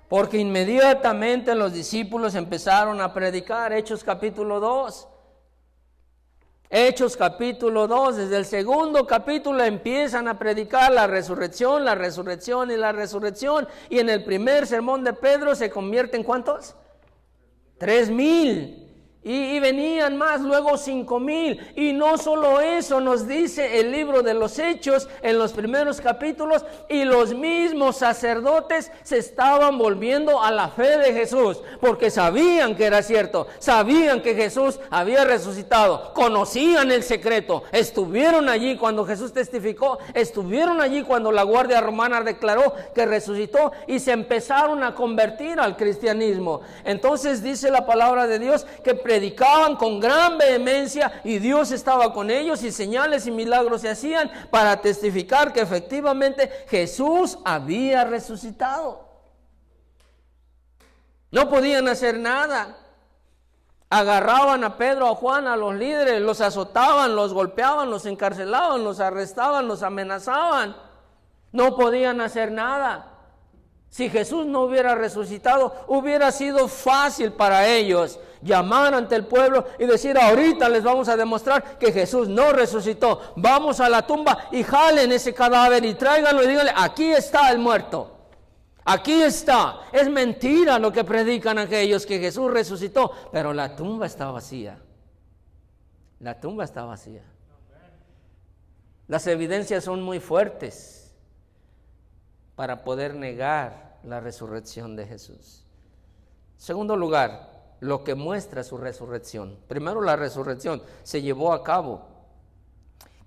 Porque inmediatamente los discípulos empezaron a predicar. Hechos capítulo 2. Hechos capítulo 2, desde el segundo capítulo empiezan a predicar la resurrección y la resurrección. Y en el primer sermón de Pedro se convierte en ¿cuántos? 3,000. Y venían más, luego 5,000. Y no solo eso, nos dice el libro de los Hechos en los primeros capítulos, y los mismos sacerdotes se estaban volviendo a la fe de Jesús, porque sabían que era cierto, sabían que Jesús había resucitado, conocían el secreto, estuvieron allí cuando Jesús testificó, estuvieron allí cuando la guardia romana declaró que resucitó, y se empezaron a convertir al cristianismo. Entonces dice la palabra de Dios que predicaban con gran vehemencia, y Dios estaba con ellos, y señales y milagros se hacían para testificar que efectivamente Jesús había resucitado. No podían hacer nada. Agarraban a Pedro, a Juan, a los líderes, los azotaban, los golpeaban, los encarcelaban, los arrestaban, los amenazaban. No podían hacer nada. Si Jesús no hubiera resucitado, hubiera sido fácil para ellos llamar ante el pueblo y decir: ahorita les vamos a demostrar que Jesús no resucitó. Vamos a la tumba y jalen ese cadáver y tráiganlo y díganle: aquí está el muerto. Aquí está. Es mentira lo que predican aquellos, que Jesús resucitó, pero la tumba está vacía. La tumba está vacía. Las evidencias son muy fuertes para poder negar la resurrección de Jesús. Segundo lugar, lo que muestra su resurrección. Primero, la resurrección se llevó a cabo.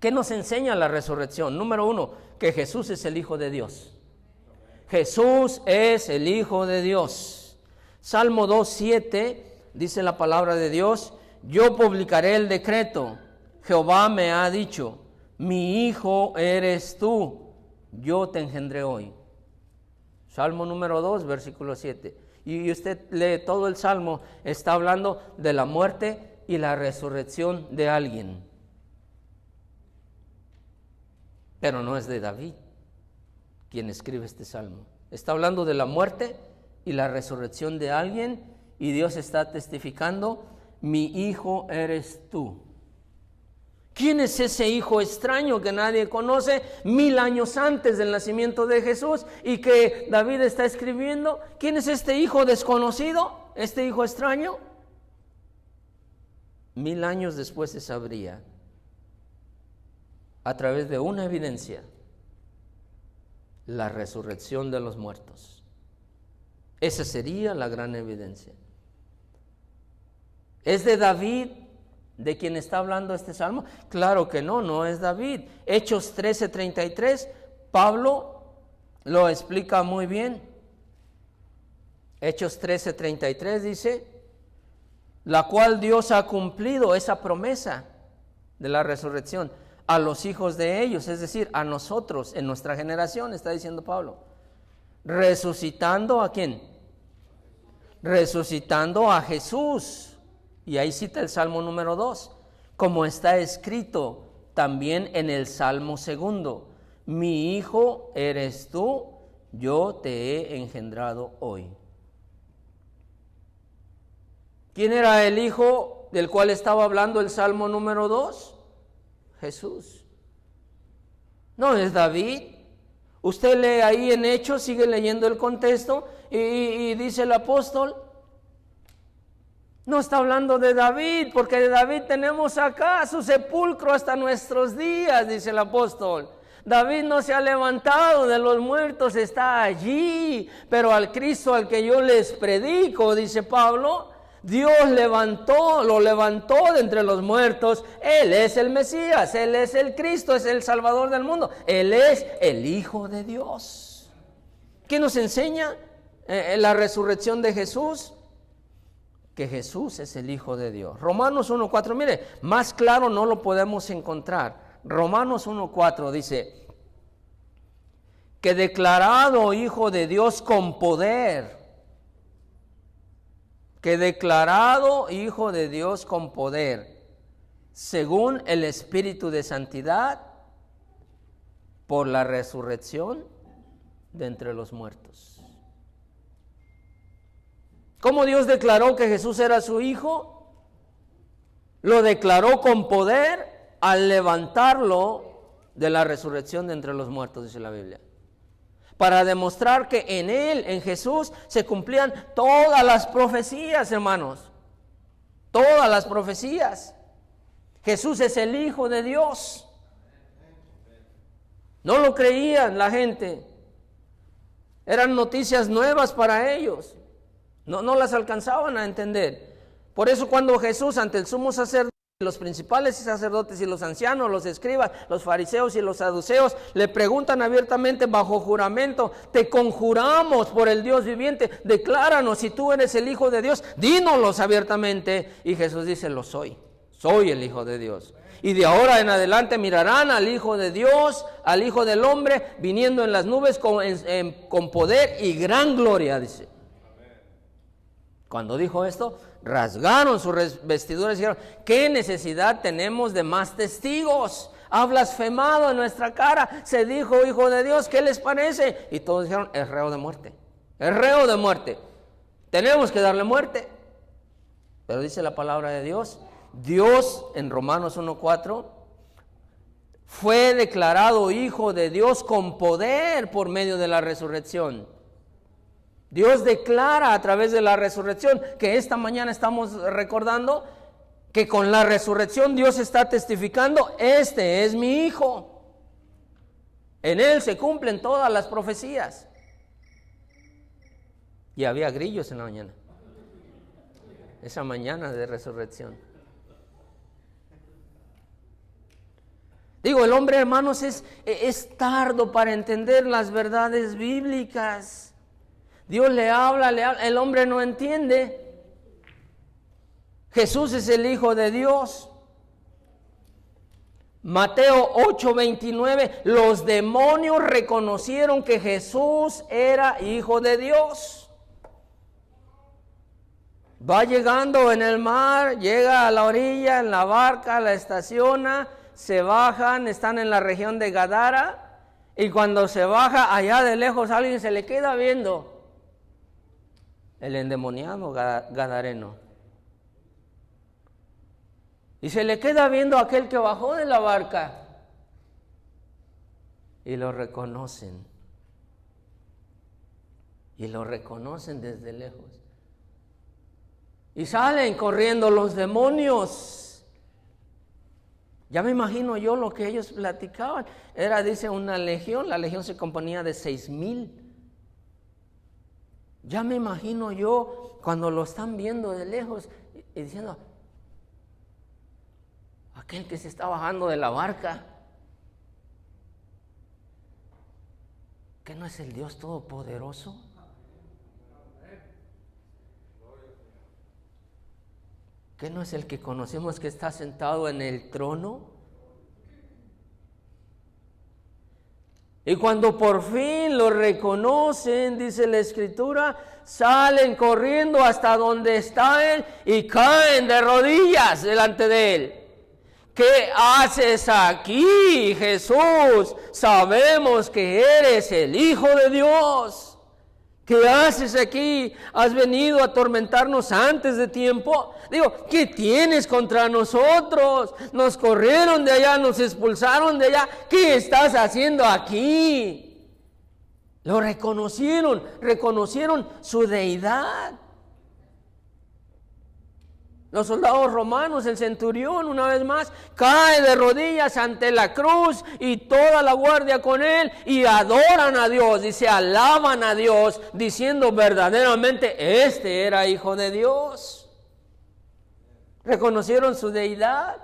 ¿Qué nos enseña la resurrección? Número 1, que Jesús es el Hijo de Dios. Jesús es el Hijo de Dios. Salmo 2:7 dice la palabra de Dios: yo publicaré el decreto. Jehová me ha dicho: mi hijo eres tú, yo te engendré hoy. Salmo número 2, versículo 7. Y usted lee todo el Salmo, está hablando de la muerte y la resurrección de alguien. Pero no es de David quien escribe este Salmo. Está hablando de la muerte y la resurrección de alguien, y Dios está testificando: mi hijo eres tú. ¿Quién es ese hijo extraño que nadie conoce 1000 años antes del nacimiento de Jesús y que David está escribiendo? ¿Quién es este hijo desconocido, este hijo extraño? 1000 años después se sabría, a través de una evidencia, la resurrección de los muertos. Esa sería la gran evidencia. ¿Es de David de quien está hablando este salmo? Claro que no, no es David. Hechos 13:33, Pablo lo explica muy bien. Hechos 13:33 dice: la cual Dios ha cumplido esa promesa de la resurrección a los hijos de ellos, es decir, a nosotros, en nuestra generación, está diciendo Pablo. ¿Resucitando a quién? Resucitando a Jesús. Y ahí cita el Salmo número 2, como está escrito también en el Salmo 2: mi hijo eres tú, yo te he engendrado hoy. ¿Quién era el hijo del cual estaba hablando el Salmo número 2? Jesús. No es David. Usted lee ahí en Hechos, sigue leyendo el contexto y dice el apóstol: no está hablando de David, porque de David tenemos acá su sepulcro hasta nuestros días, dice el apóstol. David no se ha levantado de los muertos, está allí, pero al Cristo al que yo les predico, dice Pablo, Dios lo levantó de entre los muertos. Él es el Mesías, Él es el Cristo, es el Salvador del mundo, Él es el Hijo de Dios. ¿Qué nos enseña la resurrección de Jesús? Que Jesús es el Hijo de Dios. Romanos 1:4, mire, más claro no lo podemos encontrar. Romanos 1:4 dice: que declarado Hijo de Dios con poder, que declarado Hijo de Dios con poder, según el Espíritu de santidad, por la resurrección de entre los muertos. ¿Cómo Dios declaró que Jesús era su Hijo? Lo declaró con poder al levantarlo de la resurrección de entre los muertos, dice la Biblia. Para demostrar que en Él, en Jesús, se cumplían todas las profecías, hermanos. Todas las profecías. Jesús es el Hijo de Dios. No lo creían la gente. Eran noticias nuevas para ellos. No las alcanzaban a entender. Por eso cuando Jesús ante el sumo sacerdote, los principales sacerdotes y los ancianos, los escribas, los fariseos y los saduceos, le preguntan abiertamente bajo juramento: te conjuramos por el Dios viviente, decláranos si tú eres el Hijo de Dios, dínoslos abiertamente. Y Jesús dice: lo soy el Hijo de Dios. Y de ahora en adelante mirarán al Hijo de Dios, al Hijo del Hombre, viniendo en las nubes con poder y gran gloria, dice. Cuando dijo esto, rasgaron sus vestiduras y dijeron: ¿qué necesidad tenemos de más testigos? Ha blasfemado en nuestra cara, se dijo Hijo de Dios, ¿qué les parece? Y todos dijeron: es reo de muerte, es reo de muerte, tenemos que darle muerte. Pero dice la palabra de Dios, Dios en Romanos 1:4 fue declarado Hijo de Dios con poder por medio de la resurrección. Dios declara a través de la resurrección, que esta mañana estamos recordando, que con la resurrección Dios está testificando: este es mi Hijo. En Él se cumplen todas las profecías. Y había grillos en la mañana, esa mañana de resurrección. Digo, el hombre, hermanos, es tardo para entender las verdades bíblicas. Dios le habla, el hombre no entiende. Jesús es el Hijo de Dios. Mateo 8:29, los demonios reconocieron que Jesús era Hijo de Dios. Va llegando en el mar, llega a la orilla, en la barca, la estaciona, se bajan, están en la región de Gadara, y cuando se baja, allá de lejos alguien se le queda viendo. El endemoniado gadareno. Y se le queda viendo a aquel que bajó de la barca. Y lo reconocen. Y lo reconocen desde lejos. Y salen corriendo los demonios. Ya me imagino yo lo que ellos platicaban. Era, dice, una legión. La legión se componía de 6,000. Ya me imagino yo cuando lo están viendo de lejos y diciendo: aquel que se está bajando de la barca, ¿qué no es el Dios Todopoderoso? ¿Qué no es el que conocemos que está sentado en el trono? Y cuando por fin lo reconocen, dice la Escritura, salen corriendo hasta donde está Él y caen de rodillas delante de Él. ¿Qué haces aquí, Jesús? Sabemos que eres el Hijo de Dios. ¿Qué haces aquí? ¿Has venido a atormentarnos antes de tiempo? Digo, ¿qué tienes contra nosotros? Nos corrieron de allá, nos expulsaron de allá. ¿Qué estás haciendo aquí? Lo reconocieron su deidad. Los soldados romanos, el centurión, una vez más, cae de rodillas ante la cruz y toda la guardia con él y adoran a Dios, dice, alaban a Dios, diciendo verdaderamente, este era Hijo de Dios. Reconocieron su deidad.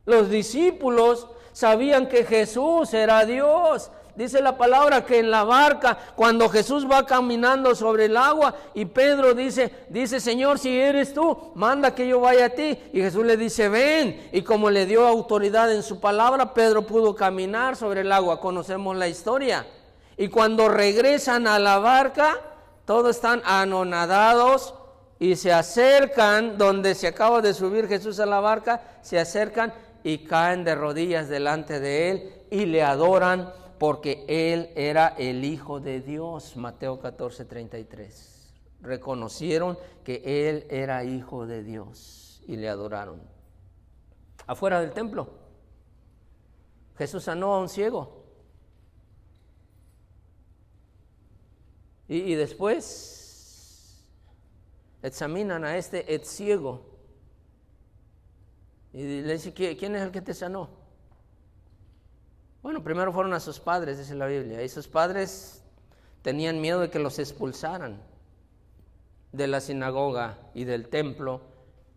Los discípulos sabían que Jesús era Dios. Dice la palabra que en la barca, cuando Jesús va caminando sobre el agua y Pedro dice, Señor, si eres tú, manda que yo vaya a ti. Y Jesús le dice, ven. Y como le dio autoridad en su palabra, Pedro pudo caminar sobre el agua. Conocemos la historia. Y cuando regresan a la barca, todos están anonadados y se acercan donde se acaba de subir Jesús a la barca, se acercan y caen de rodillas delante de él y le adoran porque él era el Hijo de Dios. Mateo 14:33. Reconocieron que él era Hijo de Dios y le adoraron. Afuera del templo, Jesús sanó a un ciego. Y después examinan a este ciego y le dice, ¿quién es el que te sanó? Bueno, primero fueron a sus padres, dice la Biblia, y sus padres tenían miedo de que los expulsaran de la sinagoga y del templo,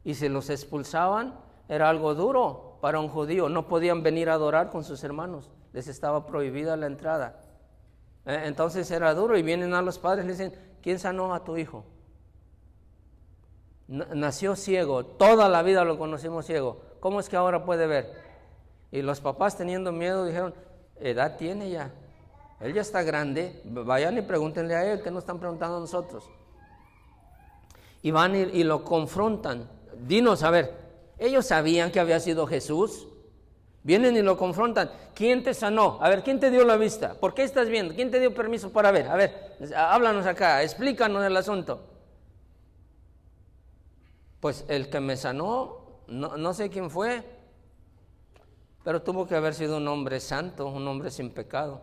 y si los expulsaban era algo duro para un judío, no podían venir a adorar con sus hermanos, les estaba prohibida la entrada. Entonces era duro y vienen a los padres y le dicen, ¿quién sanó a tu hijo? Nació ciego, toda la vida lo conocimos ciego, ¿cómo es que ahora puede ver? Y los papás teniendo miedo dijeron, edad tiene ya, él ya está grande, vayan y pregúntenle a él, que no están preguntando a nosotros. Y van y lo confrontan, dinos, a ver, ellos sabían que había sido Jesús. Vienen y lo confrontan. ¿Quién te sanó? A ver, ¿quién te dio la vista? ¿Por qué estás viendo? ¿Quién te dio permiso para ver? A ver, háblanos acá, explícanos el asunto. Pues el que me sanó, no sé quién fue, pero tuvo que haber sido un hombre santo, un hombre sin pecado.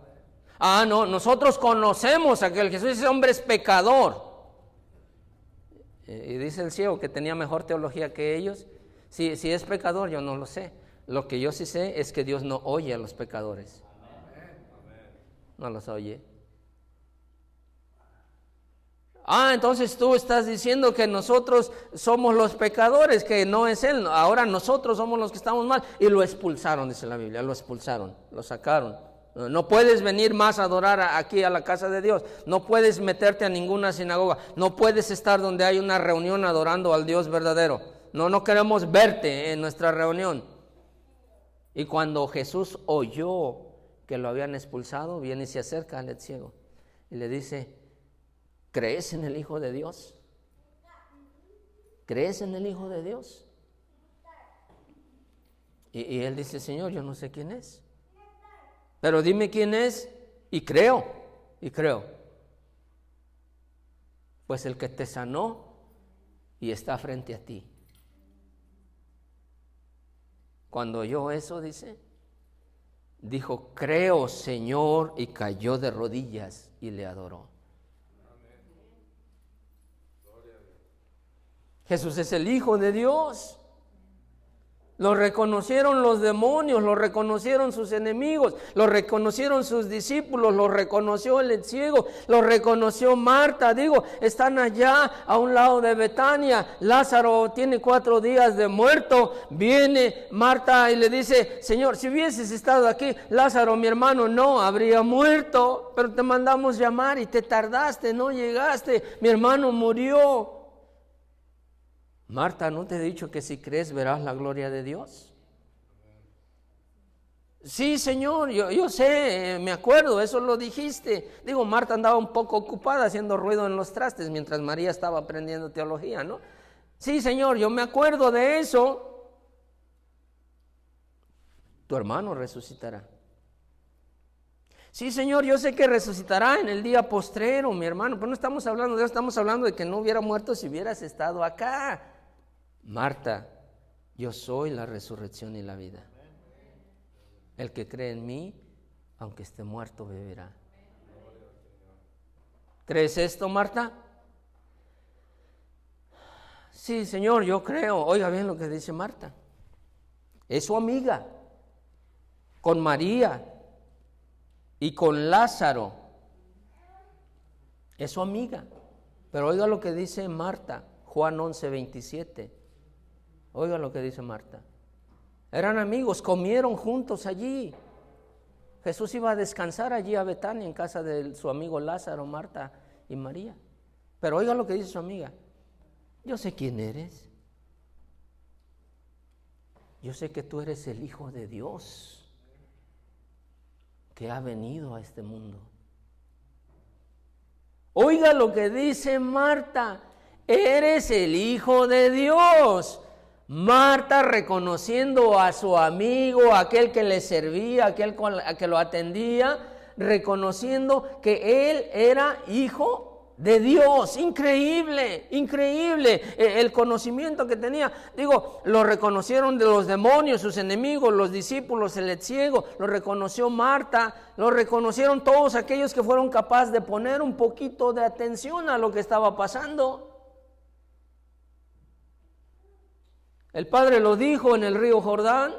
Ah, no, nosotros conocemos a aquel Jesús, ese hombre es pecador. Y dice el ciego que tenía mejor teología que ellos. Si es pecador, yo no lo sé. Lo que yo sí sé es que Dios no oye a los pecadores. No los oye. Entonces tú estás diciendo que nosotros somos los pecadores, que no es Él. Ahora nosotros somos los que estamos mal. Y lo expulsaron, dice la Biblia, lo expulsaron, lo sacaron. No puedes venir más a adorar aquí a la casa de Dios. No puedes meterte a ninguna sinagoga. No puedes estar donde hay una reunión adorando al Dios verdadero. No queremos verte en nuestra reunión. Y cuando Jesús oyó que lo habían expulsado, viene y se acerca al ciego y le dice, ¿crees en el Hijo de Dios? ¿Crees en el Hijo de Dios? Y él dice, Señor, yo no sé quién es, pero dime quién es y creo. Pues el que te sanó y está frente a ti. Cuando oyó eso, dijo, creo, Señor, y cayó de rodillas y le adoró. Jesús es el Hijo de Dios. Lo reconocieron los demonios, lo reconocieron sus enemigos, lo reconocieron sus discípulos, lo reconoció el ciego, lo reconoció Marta. Están allá a un lado de Betania. Lázaro tiene 4 días de muerto. Viene Marta y le dice, Señor, si hubieses estado aquí, Lázaro, mi hermano, no habría muerto, pero te mandamos llamar y te tardaste, no llegaste, mi hermano murió. Marta, ¿no te he dicho que si crees verás la gloria de Dios? Sí, Señor, yo sé, me acuerdo, eso lo dijiste. Marta andaba un poco ocupada haciendo ruido en los trastes mientras María estaba aprendiendo teología, ¿no? Sí, Señor, yo me acuerdo de eso. Tu hermano resucitará. Sí, Señor, yo sé que resucitará en el día postrero, mi hermano, pero no estamos hablando de eso, estamos hablando de que no hubiera muerto si hubieras estado acá. Marta, yo soy la resurrección y la vida. El que cree en mí, aunque esté muerto, vivirá. ¿Crees esto, Marta? Sí, Señor, yo creo. Oiga bien lo que dice Marta. Es su amiga, con María y con Lázaro. Es su amiga. Pero oiga lo que dice Marta, Juan 11:27. Oiga lo que dice Marta. Eran amigos, comieron juntos allí. Jesús iba a descansar allí a Betania en casa de su amigo Lázaro, Marta y María. Pero oiga lo que dice su amiga. Yo sé quién eres. Yo sé que tú eres el Hijo de Dios que ha venido a este mundo. Oiga lo que dice Marta. eres el Hijo de Dios. Marta, reconociendo a su amigo, aquel que le servía, aquel a que lo atendía, reconociendo que él era hijo de Dios. Increíble, increíble el conocimiento que tenía. Digo, lo reconocieron de los demonios, sus enemigos, los discípulos, el ciego, lo reconoció Marta, lo reconocieron todos aquellos que fueron capaces de poner un poquito de atención a lo que estaba pasando. El Padre lo dijo en el río Jordán,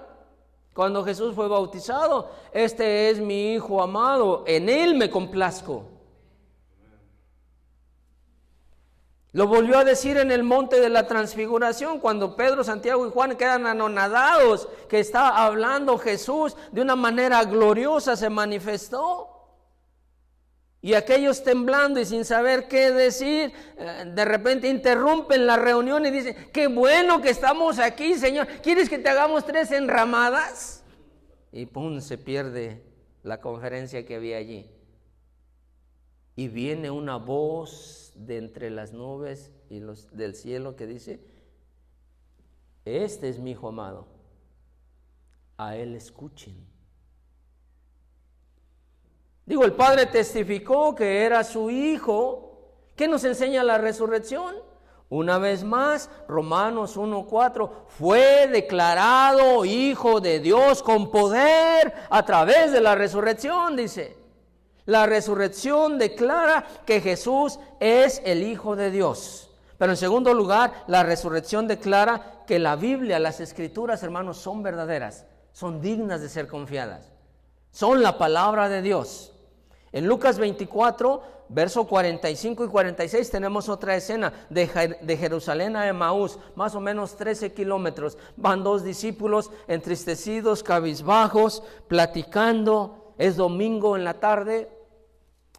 cuando Jesús fue bautizado: este es mi Hijo amado, en Él me complazco. Lo volvió a decir en el monte de la transfiguración, cuando Pedro, Santiago y Juan quedan anonadados, que está hablando Jesús de una manera gloriosa, se manifestó. Y aquellos temblando y sin saber qué decir, de repente interrumpen la reunión y dicen: qué bueno que estamos aquí, Señor. ¿Quieres que te hagamos 3 enramadas? Y pum, se pierde la conferencia que había allí. Y viene una voz de entre las nubes y del cielo que dice: este es mi Hijo amado, a Él escuchen. Digo, el Padre testificó que era su Hijo. ¿Qué nos enseña la resurrección? Una vez más, Romanos 1:4, fue declarado Hijo de Dios con poder a través de la resurrección, dice. La resurrección declara que Jesús es el Hijo de Dios. Pero en segundo lugar, la resurrección declara que la Biblia, las Escrituras, hermanos, son verdaderas, son dignas de ser confiadas, son la palabra de Dios. En Lucas 24, verso 45 y 46 tenemos otra escena de Jerusalén a Emaús, más o menos 13 kilómetros. Van 2 discípulos entristecidos, cabizbajos, platicando. Es domingo en la tarde.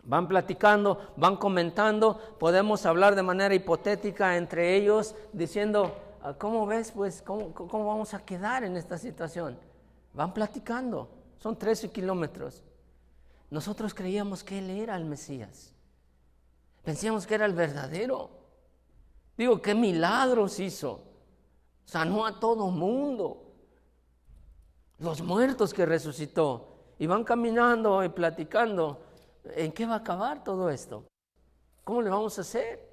Van platicando, van comentando. Podemos hablar de manera hipotética entre ellos, diciendo: ¿cómo ves? Pues, ¿cómo vamos a quedar en esta situación? Van platicando. Son 13 kilómetros. Nosotros creíamos que Él era el Mesías. Pensamos que era el verdadero. Digo, qué milagros hizo. Sanó a todo mundo. Los muertos que resucitó. Y van caminando y platicando. ¿En qué va a acabar todo esto? ¿Cómo le vamos a hacer?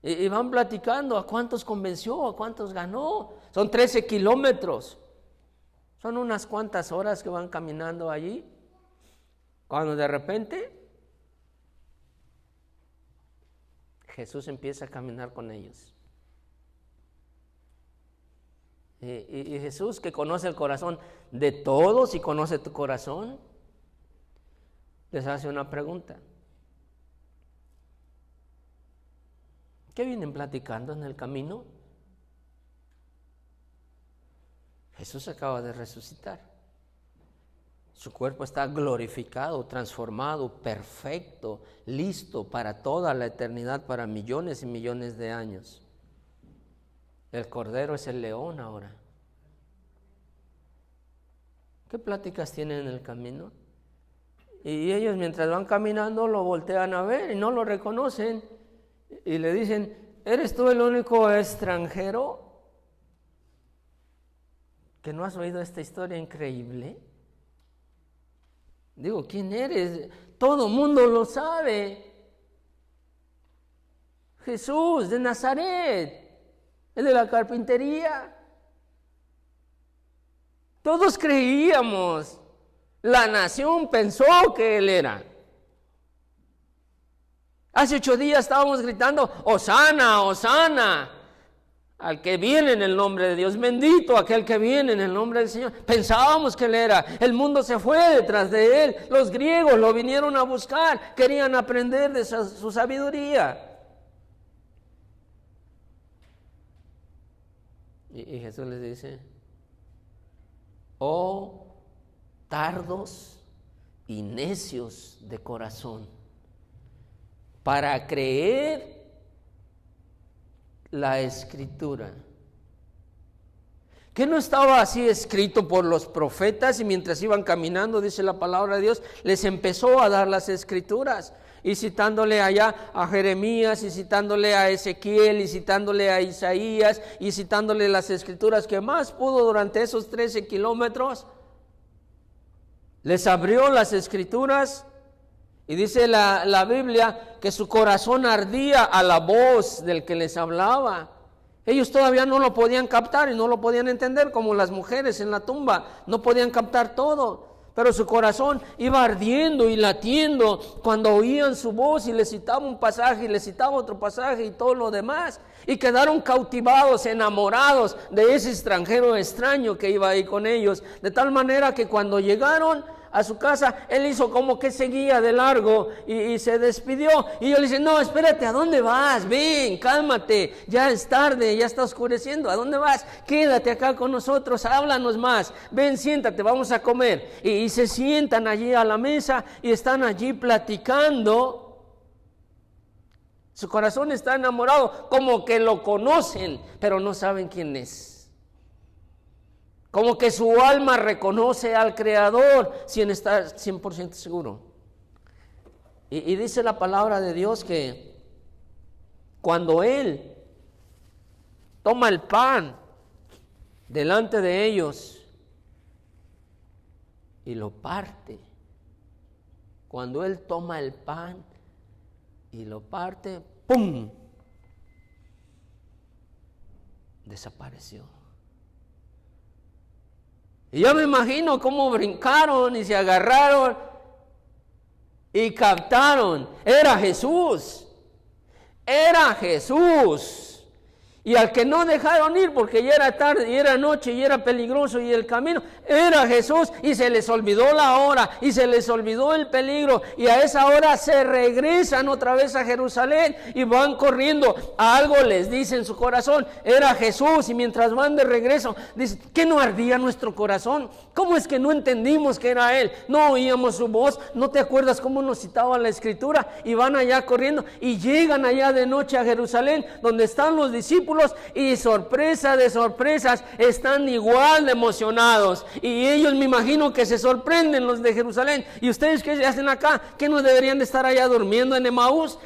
Y van platicando a cuántos convenció, a cuántos ganó. Son 13 kilómetros. Son unas cuantas horas que van caminando allí, cuando de repente Jesús empieza a caminar con ellos. Y Jesús, que conoce el corazón de todos y conoce tu corazón, les hace una pregunta. ¿Qué vienen platicando en el camino? Jesús acaba de resucitar. Su cuerpo está glorificado, transformado, perfecto, listo para toda la eternidad, para millones y millones de años. El Cordero es el león ahora. ¿Qué pláticas tienen en el camino? Y ellos, mientras van caminando, lo voltean a ver y no lo reconocen. Y le dicen: ¿eres tú el único extranjero que no has oído esta historia increíble? Digo, ¿quién eres? Todo mundo lo sabe. Jesús de Nazaret, el de la carpintería. Todos creíamos. La nación pensó que Él era. Hace 8 días estábamos gritando: Hosana, Hosana, al que viene en el nombre de Dios, bendito aquel que viene en el nombre del Señor. Pensábamos que Él era. El mundo se fue detrás de Él. Los griegos lo vinieron a buscar, querían aprender de su sabiduría. Y Jesús les dice: oh tardos y necios de corazón, para creer la Escritura. ¿Que no estaba así escrito por los profetas? Y mientras iban caminando, dice la palabra de Dios, les empezó a dar las Escrituras. y citándole allá a Jeremías, y citándole a Ezequiel, y citándole a Isaías, y citándole las escrituras que más pudo durante esos 13 kilómetros. Les abrió las escrituras y dice la Biblia que su corazón ardía a la voz del que les hablaba. Ellos todavía no lo podían captar y no lo podían entender, como las mujeres en la tumba, no podían captar todo. Pero su corazón iba ardiendo y latiendo cuando oían su voz y les citaba un pasaje y les citaba otro pasaje y todo lo demás. Y quedaron cautivados, enamorados de ese extranjero extraño que iba ahí con ellos. De tal manera que cuando llegaron a su casa, él hizo como que seguía de largo y se despidió. Y yo le dije, no, espérate, ¿a dónde vas? Ven, cálmate, ya es tarde, ya está oscureciendo, ¿a dónde vas? Quédate acá con nosotros, háblanos más, ven, siéntate, vamos a comer. Y se sientan allí a la mesa y están allí platicando. Su corazón está enamorado, como que lo conocen, pero no saben quién es. Como que su alma reconoce al Creador sin estar 100% seguro. Y dice la palabra de Dios que cuando Él toma el pan delante de ellos y lo parte, cuando Él toma el pan y lo parte, ¡pum!, desapareció. Y yo me imagino cómo brincaron y se agarraron y captaron. Era Jesús. Era Jesús. Y al que no dejaron ir porque ya era tarde y era noche y era peligroso y el camino, era Jesús, y se les olvidó la hora y se les olvidó el peligro, y a esa hora se regresan otra vez a Jerusalén y van corriendo. Algo les dice en su corazón, era Jesús, y mientras van de regreso, dice, ¿qué no ardía nuestro corazón? ¿Cómo es que no entendimos que era Él? No oíamos su voz, ¿no te acuerdas cómo nos citaba la Escritura? Y van allá corriendo y llegan allá de noche a Jerusalén, donde están los discípulos, y sorpresa de sorpresas, están igual de emocionados, y ellos me imagino que se sorprenden los de Jerusalén. ¿Y ustedes qué hacen acá? ¿Qué no deberían de estar allá durmiendo en Emaús?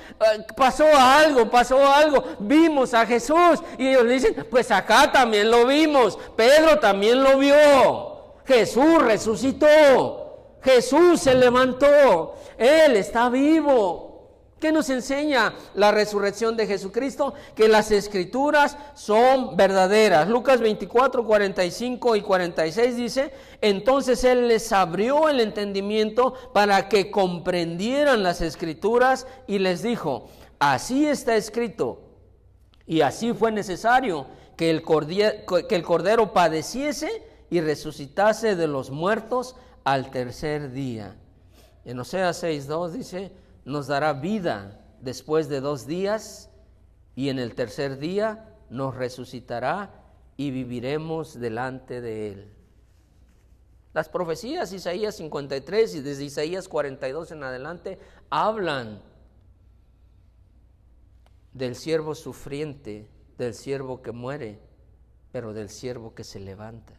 Pasó algo, vimos a Jesús, y ellos dicen, pues acá también lo vimos, Pedro también lo vio, Jesús resucitó, Jesús se levantó, Él está vivo. ¿Qué nos enseña la resurrección de Jesucristo? Que las Escrituras son verdaderas. Lucas 24, 45 y 46 dice, entonces Él les abrió el entendimiento para que comprendieran las Escrituras y les dijo, así está escrito, y así fue necesario que el Cordero padeciese y resucitase de los muertos al tercer día. En Oseas 6:2 dice, nos dará vida después de 2 días, y en el tercer día nos resucitará y viviremos delante de Él. Las profecías, Isaías 53 y desde Isaías 42 en adelante, hablan del siervo sufriente, del siervo que muere, pero del siervo que se levanta.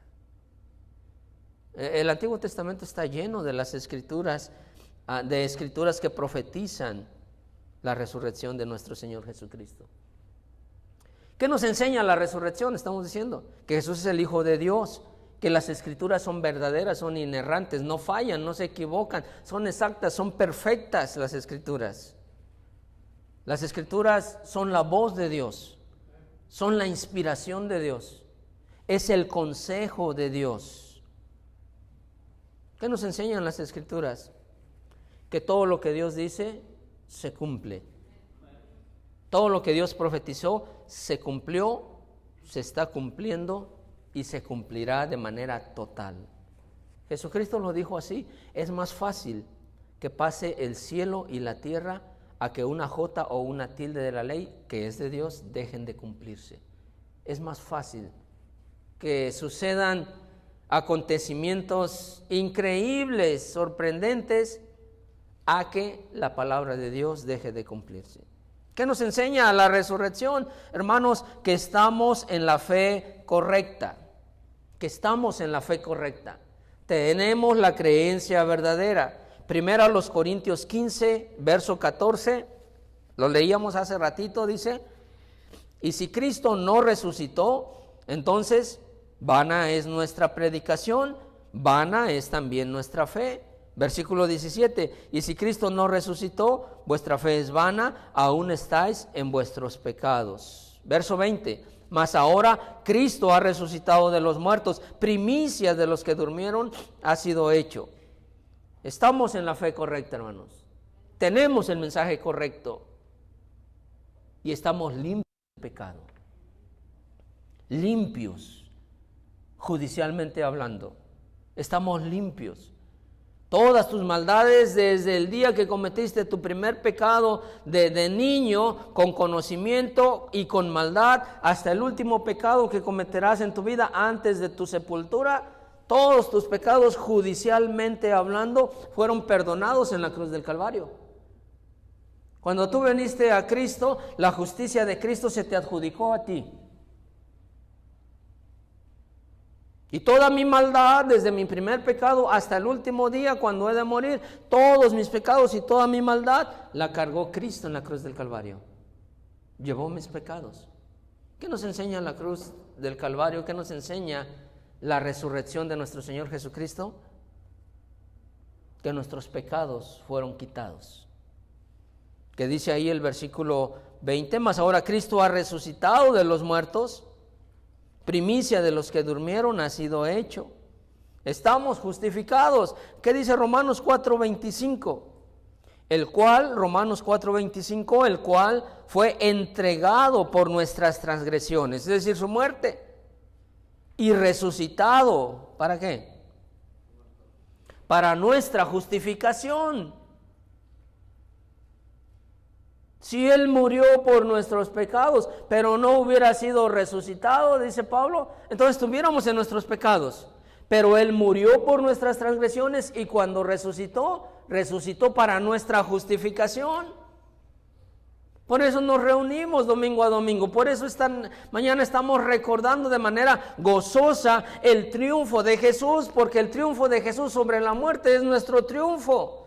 El Antiguo Testamento está lleno de las escrituras, de escrituras que profetizan la resurrección de nuestro Señor Jesucristo. ¿Qué nos enseña la resurrección? Estamos diciendo que Jesús es el Hijo de Dios, que las escrituras son verdaderas, son inerrantes, no fallan, no se equivocan, son exactas, son perfectas las escrituras. Las escrituras son la voz de Dios, son la inspiración de Dios, es el consejo de Dios. ¿Qué nos enseñan las escrituras? Que todo lo que Dios dice se cumple. Todo lo que Dios profetizó se cumplió, se está cumpliendo y se cumplirá de manera total. Jesucristo lo dijo así: es más fácil que pase el cielo y la tierra a que una jota o una tilde de la ley, que es de Dios, dejen de cumplirse. Es más fácil que sucedan acontecimientos increíbles, sorprendentes, a que la palabra de Dios deje de cumplirse. ¿Qué nos enseña la resurrección? Hermanos, que estamos en la fe correcta, que estamos en la fe correcta. Tenemos la creencia verdadera, Primero a los Corintios 15, verso 14, lo leíamos hace ratito, dice: y si Cristo no resucitó, entonces vana es nuestra predicación, vana es también nuestra fe. Versículo 17: y si Cristo no resucitó, vuestra fe es vana, aún estáis en vuestros pecados. Verso 20: mas ahora Cristo ha resucitado de los muertos, primicia de los que durmieron ha sido hecho. Estamos en la fe correcta, hermanos. Tenemos el mensaje correcto y estamos limpios del pecado. Limpios, judicialmente hablando. Estamos limpios. Todas tus maldades, desde el día que cometiste tu primer pecado de niño, con conocimiento y con maldad, hasta el último pecado que cometerás en tu vida antes de tu sepultura, todos tus pecados, judicialmente hablando, fueron perdonados en la cruz del Calvario. Cuando tú viniste a Cristo, la justicia de Cristo se te adjudicó a ti. Y toda mi maldad, desde mi primer pecado hasta el último día, cuando he de morir, todos mis pecados y toda mi maldad, la cargó Cristo en la cruz del Calvario. Llevó mis pecados. ¿Qué nos enseña la cruz del Calvario? ¿Qué nos enseña la resurrección de nuestro Señor Jesucristo? Que nuestros pecados fueron quitados. Que dice ahí el versículo 20: mas ahora Cristo ha resucitado de los muertos, primicia de los que durmieron ha sido hecho. Estamos justificados. ¿Qué dice Romanos 4:25? Romanos 4:25, el cual fue entregado por nuestras transgresiones, es decir, su muerte, y resucitado, ¿para qué? Para nuestra justificación. Si Él murió por nuestros pecados, pero no hubiera sido resucitado, dice Pablo, entonces estuviéramos en nuestros pecados. Pero Él murió por nuestras transgresiones y cuando resucitó, resucitó para nuestra justificación. Por eso nos reunimos domingo a domingo. Por eso mañana estamos recordando de manera gozosa el triunfo de Jesús, porque el triunfo de Jesús sobre la muerte es nuestro triunfo.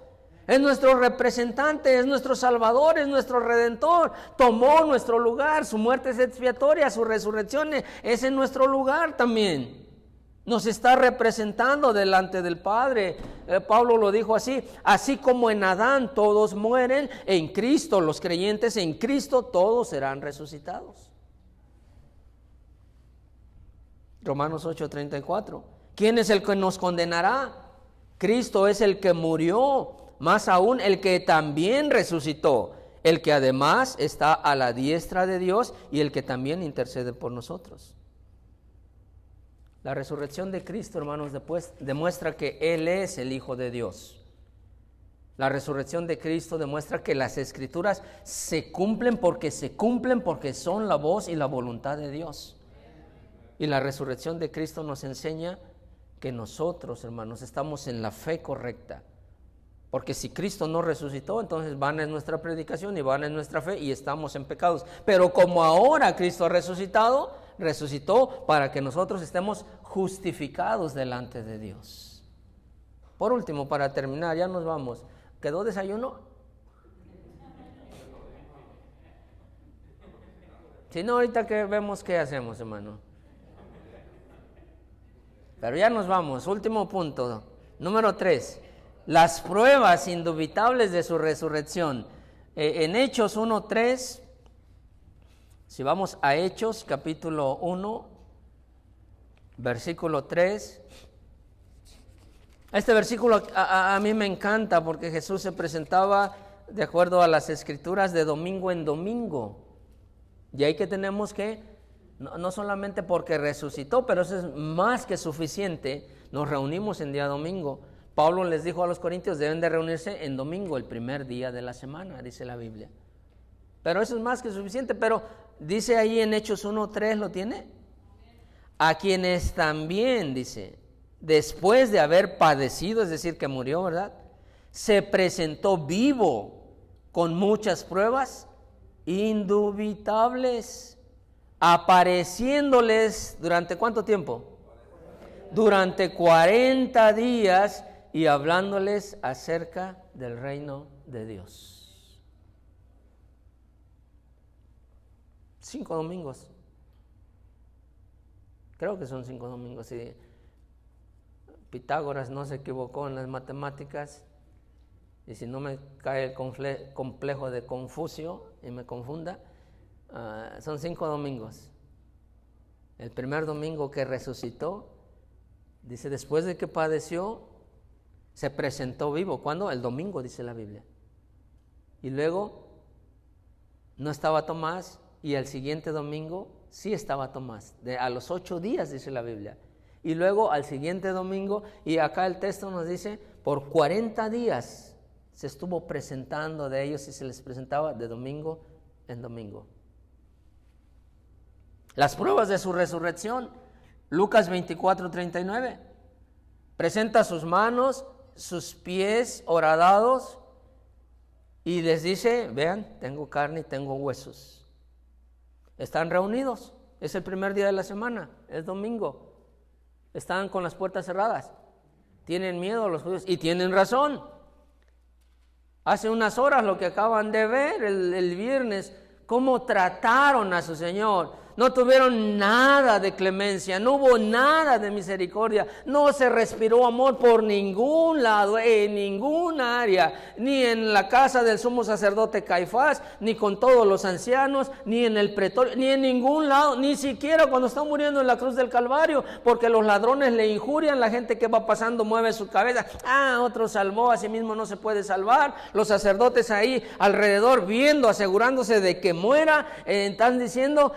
Es nuestro representante, es nuestro Salvador, es nuestro Redentor. Tomó nuestro lugar, su muerte es expiatoria, su resurrección es en nuestro lugar también. Nos está representando delante del Padre. Pablo lo dijo así: así como en Adán todos mueren, en Cristo, los creyentes en Cristo, todos serán resucitados. Romanos 8:34. ¿Quién es el que nos condenará? Cristo es el que murió, más aún el que también resucitó, el que además está a la diestra de Dios y el que también intercede por nosotros. La resurrección de Cristo, hermanos, demuestra que Él es el Hijo de Dios. La resurrección de Cristo demuestra que las Escrituras se cumplen porque son la voz y la voluntad de Dios. Y la resurrección de Cristo nos enseña que nosotros, hermanos, estamos en la fe correcta. Porque si Cristo no resucitó, entonces vana es nuestra predicación y vana es nuestra fe y estamos en pecados. Pero como ahora Cristo ha resucitó para que nosotros estemos justificados delante de Dios. Por último, para terminar, ya nos vamos. ¿Quedó desayuno? Si no, ahorita que vemos qué hacemos, hermano. Pero ya nos vamos. Último punto, número 3. Las pruebas indubitables de su resurrección. En Hechos 1:3, si vamos a Hechos capítulo 1, versículo 3. Este versículo a mí me encanta porque Jesús se presentaba de acuerdo a las Escrituras de domingo en domingo. Y ahí que tenemos que, no solamente porque resucitó, pero eso es más que suficiente, nos reunimos en día domingo. Pablo les dijo a los corintios, deben de reunirse en domingo, el primer día de la semana, dice la Biblia. Pero eso es más que suficiente, pero dice ahí en Hechos 1:3, ¿lo tiene? A quienes también, dice, después de haber padecido, es decir, que murió, ¿verdad? Se presentó vivo con muchas pruebas indubitables, apareciéndoles, ¿durante cuánto tiempo? Durante 40 días y hablándoles acerca del reino de Dios. 5 domingos. Creo que son 5 domingos. Si Pitágoras no se equivocó en las matemáticas, y si no me cae el complejo de Confucio y me confunda, son 5 domingos. El primer domingo que resucitó, dice, después de que padeció, se presentó vivo. ¿Cuándo? El domingo, dice la Biblia. Y luego no estaba Tomás, y el siguiente domingo sí estaba Tomás. A los 8 días, dice la Biblia. Y luego al siguiente domingo, y acá el texto nos dice, por 40 días se estuvo presentando de ellos y se les presentaba de domingo en domingo. Las pruebas de su resurrección, Lucas 24:39, presenta sus manos, sus pies horadados y les dice, vean, tengo carne y tengo huesos. Están reunidos, es el primer día de la semana, es domingo, están con las puertas cerradas, tienen miedo los judíos y tienen razón. Hace unas horas lo que acaban de ver el viernes, cómo trataron a su Señor. No tuvieron nada de clemencia, no hubo nada de misericordia, no se respiró amor por ningún lado, en ninguna área, ni en la casa del sumo sacerdote Caifás, ni con todos los ancianos, ni en el pretorio, ni en ningún lado, ni siquiera cuando está muriendo en la cruz del Calvario, porque los ladrones le injurian, la gente que va pasando mueve su cabeza, otro salvó, a sí mismo no se puede salvar, los sacerdotes ahí alrededor viendo, asegurándose de que muera, están diciendo,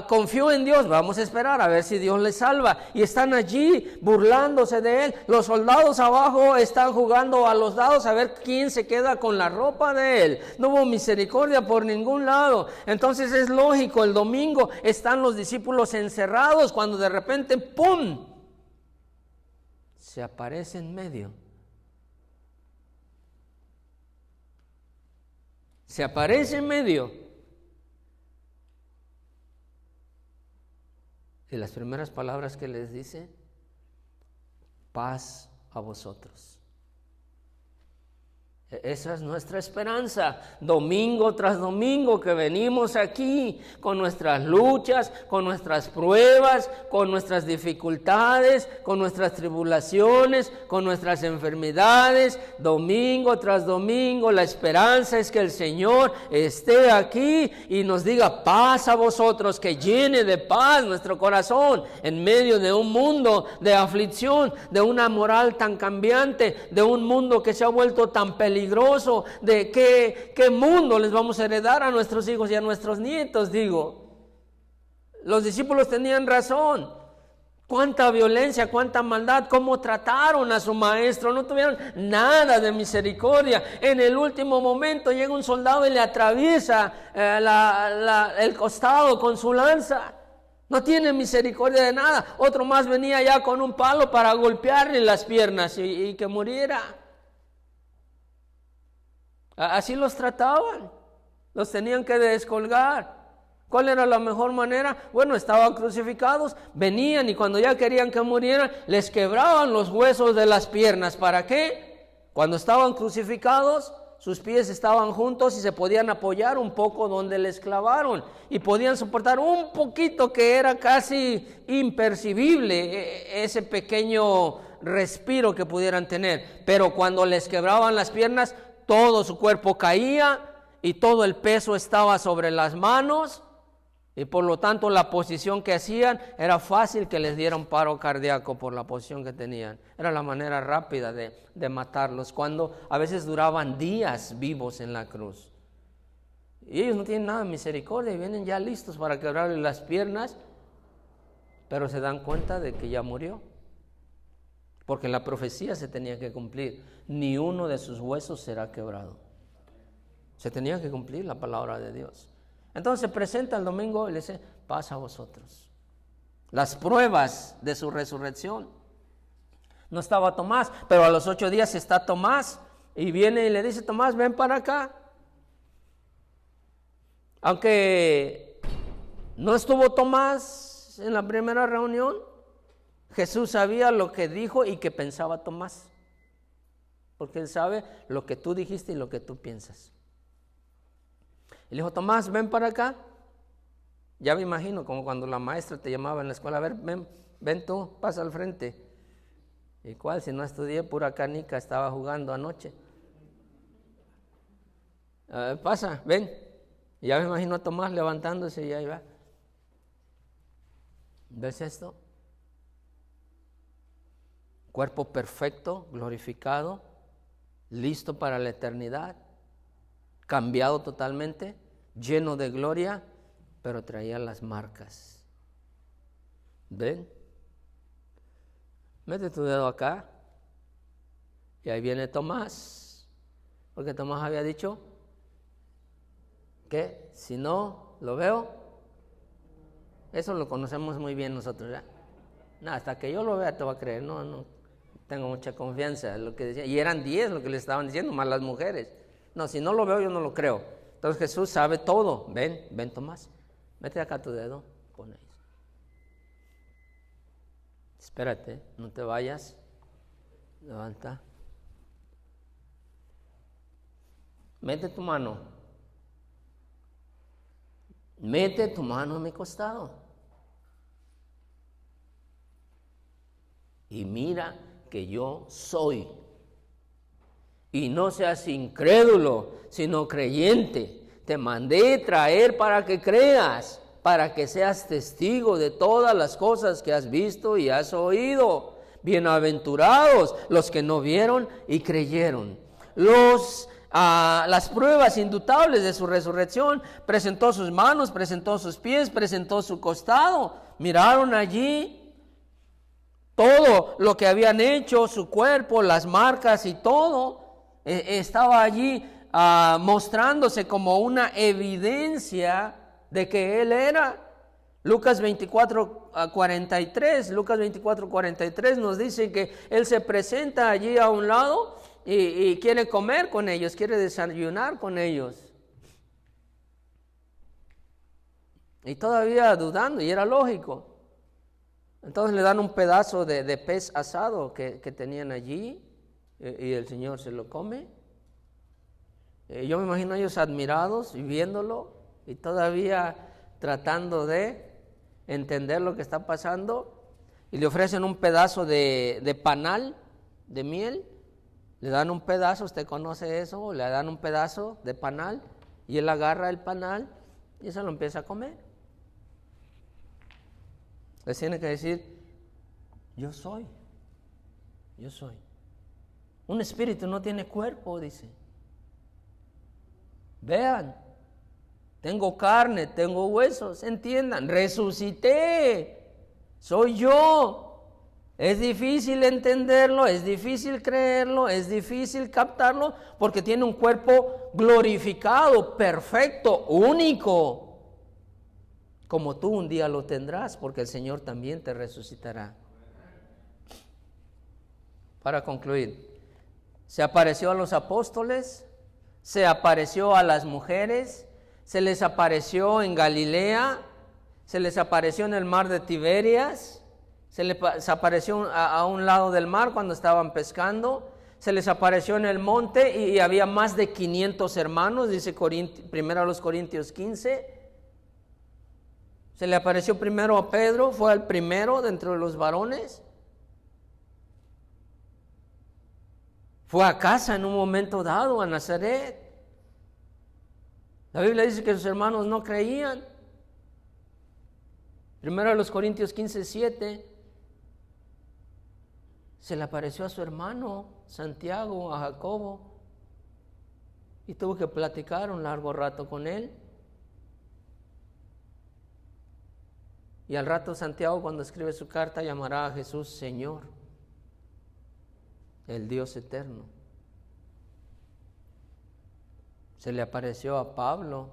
confío en Dios, vamos a esperar a ver si Dios le salva, y están allí burlándose de él. Los soldados abajo están jugando a los dados a ver quién se queda con la ropa de él. No hubo misericordia por ningún lado. Entonces es lógico, el domingo están los discípulos encerrados cuando de repente ¡pum!, se aparece en medio. Se aparece en medio. Y las primeras palabras que les dice, paz a vosotros. Esa es nuestra esperanza, domingo tras domingo que venimos aquí con nuestras luchas, con nuestras pruebas, con nuestras dificultades, con nuestras tribulaciones, con nuestras enfermedades, domingo tras domingo. La esperanza es que el Señor esté aquí y nos diga paz a vosotros, que llene de paz nuestro corazón en medio de un mundo de aflicción, de una moral tan cambiante, de un mundo que se ha vuelto tan peligroso. De qué mundo les vamos a heredar a nuestros hijos y a nuestros nietos, digo. Los discípulos tenían razón. Cuánta violencia, cuánta maldad, cómo trataron a su maestro, no tuvieron nada de misericordia. En el último momento llega un soldado y le atraviesa el costado con su lanza. No tiene misericordia de nada. Otro más venía ya con un palo para golpearle las piernas y que muriera. Así los trataban, los tenían que descolgar. ¿Cuál era la mejor manera? Bueno, estaban crucificados, venían y cuando ya querían que murieran, les quebraban los huesos de las piernas. ¿Para qué? Cuando estaban crucificados, sus pies estaban juntos y se podían apoyar un poco donde les clavaron y podían soportar un poquito que era casi impercibible, ese pequeño respiro que pudieran tener. Pero cuando les quebraban las piernas, todo su cuerpo caía y todo el peso estaba sobre las manos y por lo tanto la posición que hacían era fácil que les diera un paro cardíaco por la posición que tenían. Era la manera rápida de matarlos, cuando a veces duraban días vivos en la cruz. Y ellos no tienen nada de misericordia y vienen ya listos para quebrarle las piernas, pero se dan cuenta de que ya murió. Porque la profecía se tenía que cumplir. Ni uno de sus huesos será quebrado. Se tenía que cumplir la palabra de Dios. Entonces se presenta el domingo y le dice, paz a vosotros. Las pruebas de su resurrección. No estaba Tomás, pero a los 8 días está Tomás. Y viene y le dice, Tomás, ven para acá. Aunque no estuvo Tomás en la primera reunión, Jesús sabía lo que dijo y que pensaba Tomás. porque Él sabe lo que tú dijiste y lo que tú piensas. Y le dijo, Tomás, ven para acá. Ya me imagino, como cuando la maestra te llamaba en la escuela, a ver, ven tú, pasa al frente. ¿Y cuál? Si no estudié, pura canica, estaba jugando anoche. Pasa, ven. Y ya me imagino a Tomás levantándose y ahí va. ¿Ves esto? Cuerpo perfecto, glorificado, listo para la eternidad, cambiado totalmente, lleno de gloria, pero traía las marcas. ¿Ven? Mete tu dedo acá y ahí viene Tomás, porque Tomás había dicho que si no lo veo, eso lo conocemos muy bien nosotros, ¿ya? No, hasta que yo lo vea te voy a creer, no tengo mucha confianza en lo que decía. Y eran 10 lo que le estaban diciendo, más las mujeres. No, si no lo veo yo no lo creo. Entonces Jesús sabe todo. Ven Tomás, mete acá tu dedo, pon ahí. Espérate, no te vayas. Levanta. Mete tu mano. Mete tu mano a mi costado. Y mira que yo soy. Y no seas incrédulo, sino creyente. Te mandé traer para que creas, para que seas testigo de todas las cosas que has visto y has oído. Bienaventurados los que no vieron y creyeron. Las pruebas indubitables de su resurrección, presentó sus manos, presentó sus pies, presentó su costado. Miraron allí todo lo que habían hecho, su cuerpo, las marcas y todo, estaba allí mostrándose como una evidencia de que Él era. Lucas 24:43 nos dice que Él se presenta allí a un lado y quiere comer con ellos, quiere desayunar con ellos. Y todavía dudando, y era lógico. Entonces le dan un pedazo de pez asado que tenían allí y el Señor se lo come. Yo me imagino a ellos admirados y viéndolo y todavía tratando de entender lo que está pasando. Y le ofrecen un pedazo de panal, de miel. Le dan un pedazo, usted conoce eso, le dan un pedazo de panal y él agarra el panal y se lo empieza a comer. Les tiene que decir, yo soy. Un espíritu no tiene cuerpo, dice. Vean, tengo carne, tengo huesos, entiendan, resucité, soy yo. Es difícil entenderlo, es difícil creerlo, es difícil captarlo, porque tiene un cuerpo glorificado, perfecto, único. Como tú un día lo tendrás, porque el Señor también te resucitará. Para concluir, se apareció a los apóstoles, se apareció a las mujeres, se les apareció en Galilea, se les apareció en el mar de Tiberias, se les apareció a un lado del mar cuando estaban pescando, se les apareció en el monte y había más de 500 hermanos, dice 1 Corintios 15. Se le apareció primero a Pedro, fue el primero dentro de los varones. Fue a casa en un momento dado, a Nazaret. La Biblia dice que sus hermanos no creían. 1 Corintios 15:7. Se le apareció a su hermano Santiago, a Jacobo, y tuvo que platicar un largo rato con él. Y al rato Santiago, cuando escribe su carta, llamará a Jesús Señor, el Dios eterno. Se le apareció a Pablo.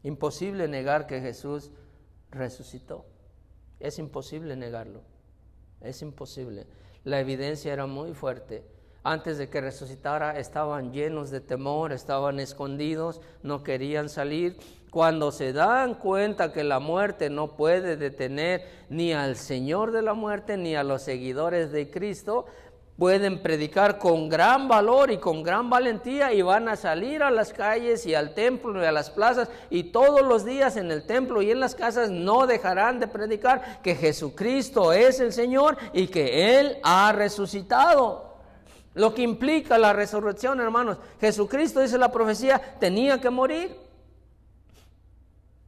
Imposible negar que Jesús resucitó. Es imposible negarlo. Es imposible. La evidencia era muy fuerte. Antes de que resucitara estaban llenos de temor, estaban escondidos, no querían salir. Cuando se dan cuenta que la muerte no puede detener ni al Señor de la muerte ni a los seguidores de Cristo, pueden predicar con gran valor y con gran valentía y van a salir a las calles y al templo y a las plazas, y todos los días en el templo y en las casas no dejarán de predicar que Jesucristo es el Señor y que Él ha resucitado. Lo que implica la resurrección, hermanos, Jesucristo, dice la profecía, tenía que morir,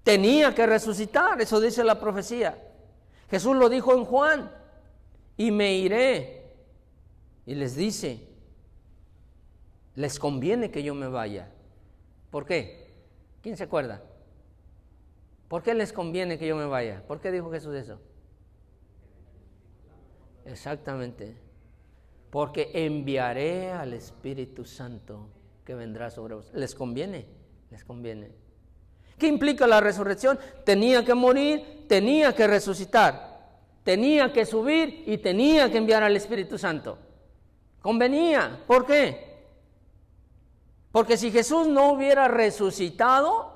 tenía que resucitar, eso dice la profecía. Jesús lo dijo en Juan, y me iré. Y les dice, les conviene que yo me vaya. ¿Por qué? ¿Quién se acuerda? ¿Por qué les conviene que yo me vaya? ¿Por qué dijo Jesús eso? Exactamente. Porque enviaré al Espíritu Santo que vendrá sobre vosotros. ¿Les conviene? Les conviene. ¿Qué implica la resurrección? Tenía que morir, tenía que resucitar, tenía que subir y tenía que enviar al Espíritu Santo. Convenía. ¿Por qué? Porque si Jesús no hubiera resucitado,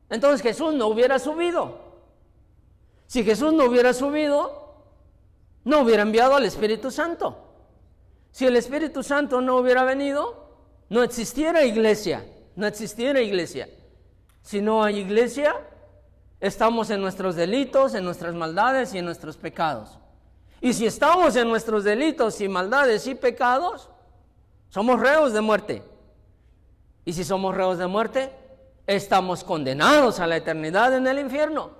entonces Jesús no hubiera subido. Si Jesús no hubiera subido, no hubiera enviado al Espíritu Santo. Si el Espíritu Santo no hubiera venido, no existiera iglesia. No existiera iglesia. Si no hay iglesia, estamos en nuestros delitos, en nuestras maldades y en nuestros pecados. Y si estamos en nuestros delitos y maldades y pecados, somos reos de muerte. Y si somos reos de muerte, estamos condenados a la eternidad en el infierno.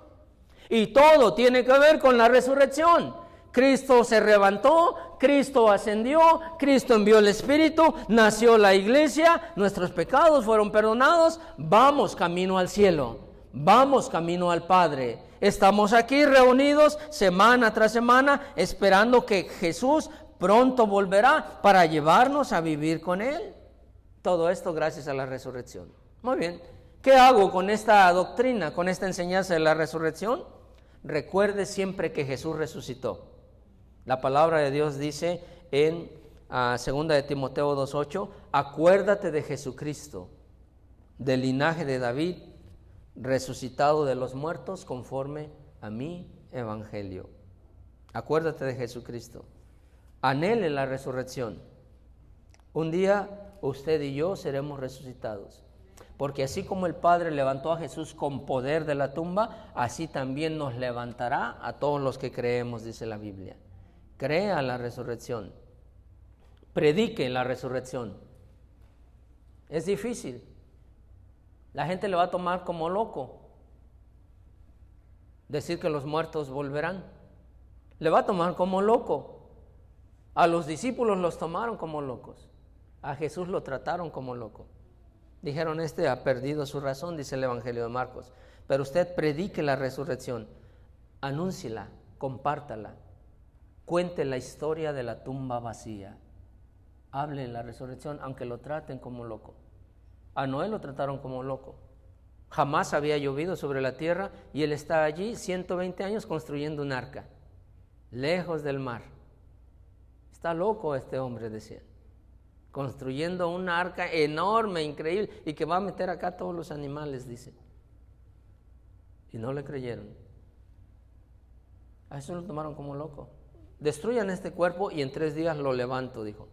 Y todo tiene que ver con la resurrección. Cristo se levantó, Cristo ascendió, Cristo envió el Espíritu, nació la iglesia, nuestros pecados fueron perdonados, vamos camino al cielo, vamos camino al Padre. Estamos aquí reunidos semana tras semana esperando que Jesús pronto volverá para llevarnos a vivir con Él. Todo esto gracias a la resurrección. Muy bien, ¿qué hago con esta doctrina, con esta enseñanza de la resurrección? Recuerde siempre que Jesús resucitó. La palabra de Dios dice en 2 de Timoteo 2:8, acuérdate de Jesucristo, del linaje de David, resucitado de los muertos conforme a mi evangelio. Acuérdate de Jesucristo. Anhele la resurrección. Un día usted y yo seremos resucitados. Porque así como el Padre levantó a Jesús con poder de la tumba, así también nos levantará a todos los que creemos, dice la Biblia. Crea la resurrección. Predique la resurrección. Es difícil. La gente le va a tomar como loco decir que los muertos volverán. Le va a tomar como loco. A los discípulos los tomaron como locos. A Jesús lo trataron como loco. Dijeron, este ha perdido su razón, dice el Evangelio de Marcos. Pero usted predique la resurrección. Anúnciela, compártala. Cuente la historia de la tumba vacía. Hable en la resurrección, aunque lo traten como loco. A Noé lo trataron como loco. Jamás había llovido sobre la tierra y él está allí 120 años construyendo un arca, lejos del mar. Está loco este hombre, decían. Construyendo un arca enorme, increíble, y que va a meter acá todos los animales, dice. Y no le creyeron. A eso lo tomaron como loco. Destruyan este cuerpo y en 3 días lo levanto, dijo.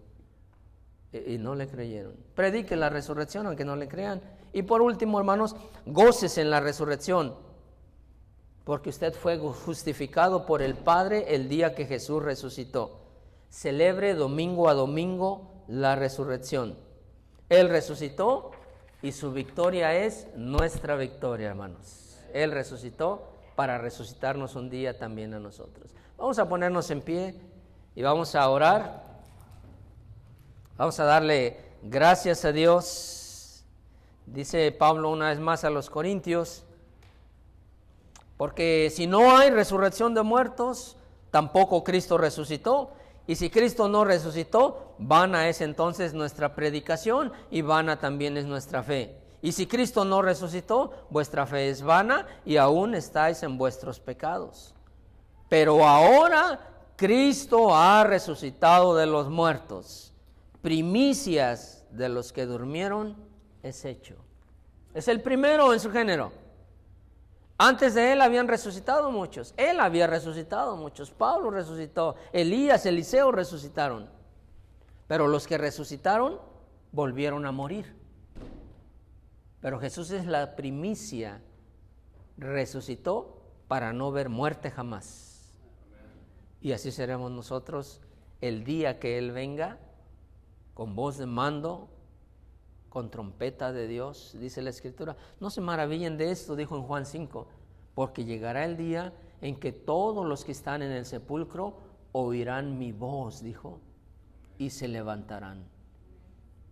Y no le creyeron. Predique la resurrección aunque no le crean. Y por último, hermanos, gócese en la resurrección, porque usted fue justificado por el Padre el día que Jesús resucitó. Celebre domingo a domingo la resurrección. Él resucitó y su victoria es nuestra victoria, hermanos. Él resucitó para resucitarnos un día también a nosotros. Vamos a ponernos en pie y vamos a orar. Vamos a darle gracias a Dios. Dice Pablo una vez más a los Corintios, porque si no hay resurrección de muertos, tampoco Cristo resucitó. Y si Cristo no resucitó, vana es entonces nuestra predicación y vana también es nuestra fe. Y si Cristo no resucitó, vuestra fe es vana y aún estáis en vuestros pecados. Pero ahora Cristo ha resucitado de los muertos. Primicias de los que durmieron es hecho. Es el primero en su género. Antes de él habían resucitado muchos. Él había resucitado muchos. Pablo resucitó. Elías, Eliseo resucitaron. Pero los que resucitaron volvieron a morir. Pero Jesús es la primicia. Resucitó para no ver muerte jamás. Y así seremos nosotros el día que Él venga, con voz de mando, con trompeta de Dios, dice la Escritura. No se maravillen de esto, dijo en Juan 5, porque llegará el día en que todos los que están en el sepulcro oirán mi voz, dijo, y se levantarán,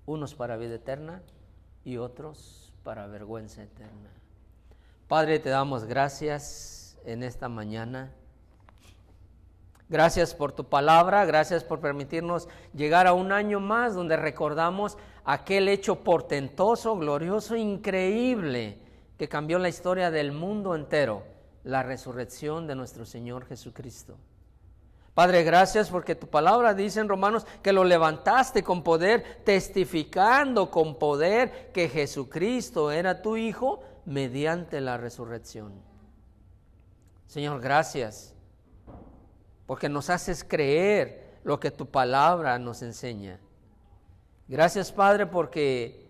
unos para vida eterna y otros para vergüenza eterna. Padre, te damos gracias en esta mañana. Gracias por tu palabra, gracias por permitirnos llegar a un año más donde recordamos aquel hecho portentoso, glorioso, increíble, que cambió la historia del mundo entero, la resurrección de nuestro Señor Jesucristo. Padre, gracias porque tu palabra dice en Romanos que lo levantaste con poder, testificando con poder que Jesucristo era tu Hijo mediante la resurrección. Señor, gracias porque nos haces creer lo que tu palabra nos enseña. Gracias, Padre, porque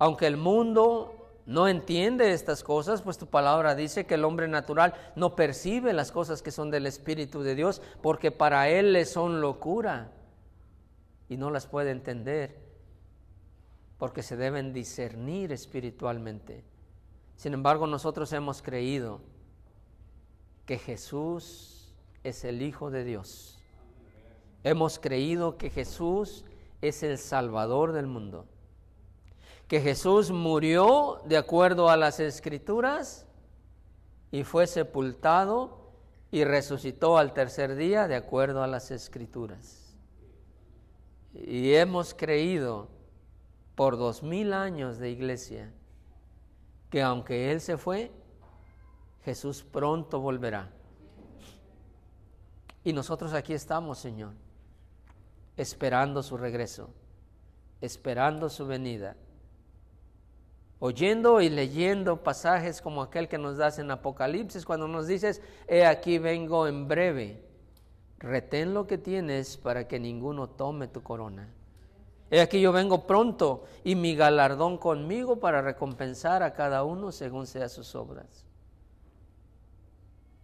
aunque el mundo no entiende estas cosas, pues tu palabra dice que el hombre natural no percibe las cosas que son del Espíritu de Dios, porque para él le son locura y no las puede entender, porque se deben discernir espiritualmente. Sin embargo, nosotros hemos creído que Jesús es el Hijo de Dios. Hemos creído que Jesús es el Salvador del mundo, que Jesús murió de acuerdo a las Escrituras y fue sepultado y resucitó al tercer día de acuerdo a las Escrituras. Y hemos creído por 2000 años de iglesia que aunque Él se fue, Jesús pronto volverá. Y nosotros aquí estamos, Señor, esperando su regreso, esperando su venida, oyendo y leyendo pasajes como aquel que nos das en Apocalipsis, cuando nos dices, he aquí vengo en breve, retén lo que tienes para que ninguno tome tu corona. He aquí yo vengo pronto y mi galardón conmigo para recompensar a cada uno según sea sus obras.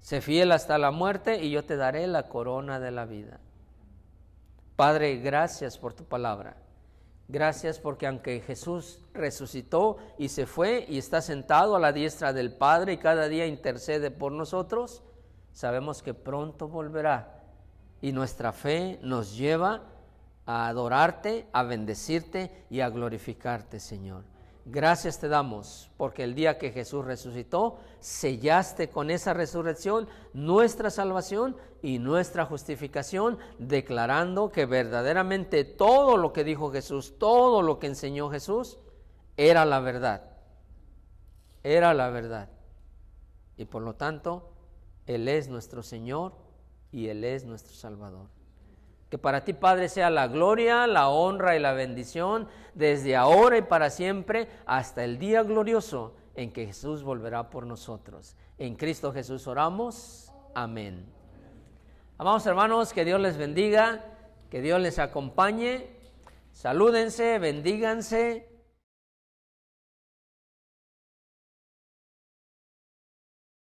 Sé fiel hasta la muerte y yo te daré la corona de la vida. Padre, gracias por tu palabra. Gracias porque aunque Jesús resucitó y se fue y está sentado a la diestra del Padre y cada día intercede por nosotros, sabemos que pronto volverá y nuestra fe nos lleva a adorarte, a bendecirte y a glorificarte, Señor. Gracias te damos porque el día que Jesús resucitó, sellaste con esa resurrección nuestra salvación y nuestra justificación, declarando que verdaderamente todo lo que dijo Jesús, todo lo que enseñó Jesús, era la verdad. Era la verdad. Y por lo tanto, Él es nuestro Señor y Él es nuestro Salvador. Que para ti, Padre, sea la gloria, la honra y la bendición desde ahora y para siempre hasta el día glorioso en que Jesús volverá por nosotros. En Cristo Jesús oramos. Amén. Amados hermanos, que Dios les bendiga, que Dios les acompañe. Salúdense, bendíganse.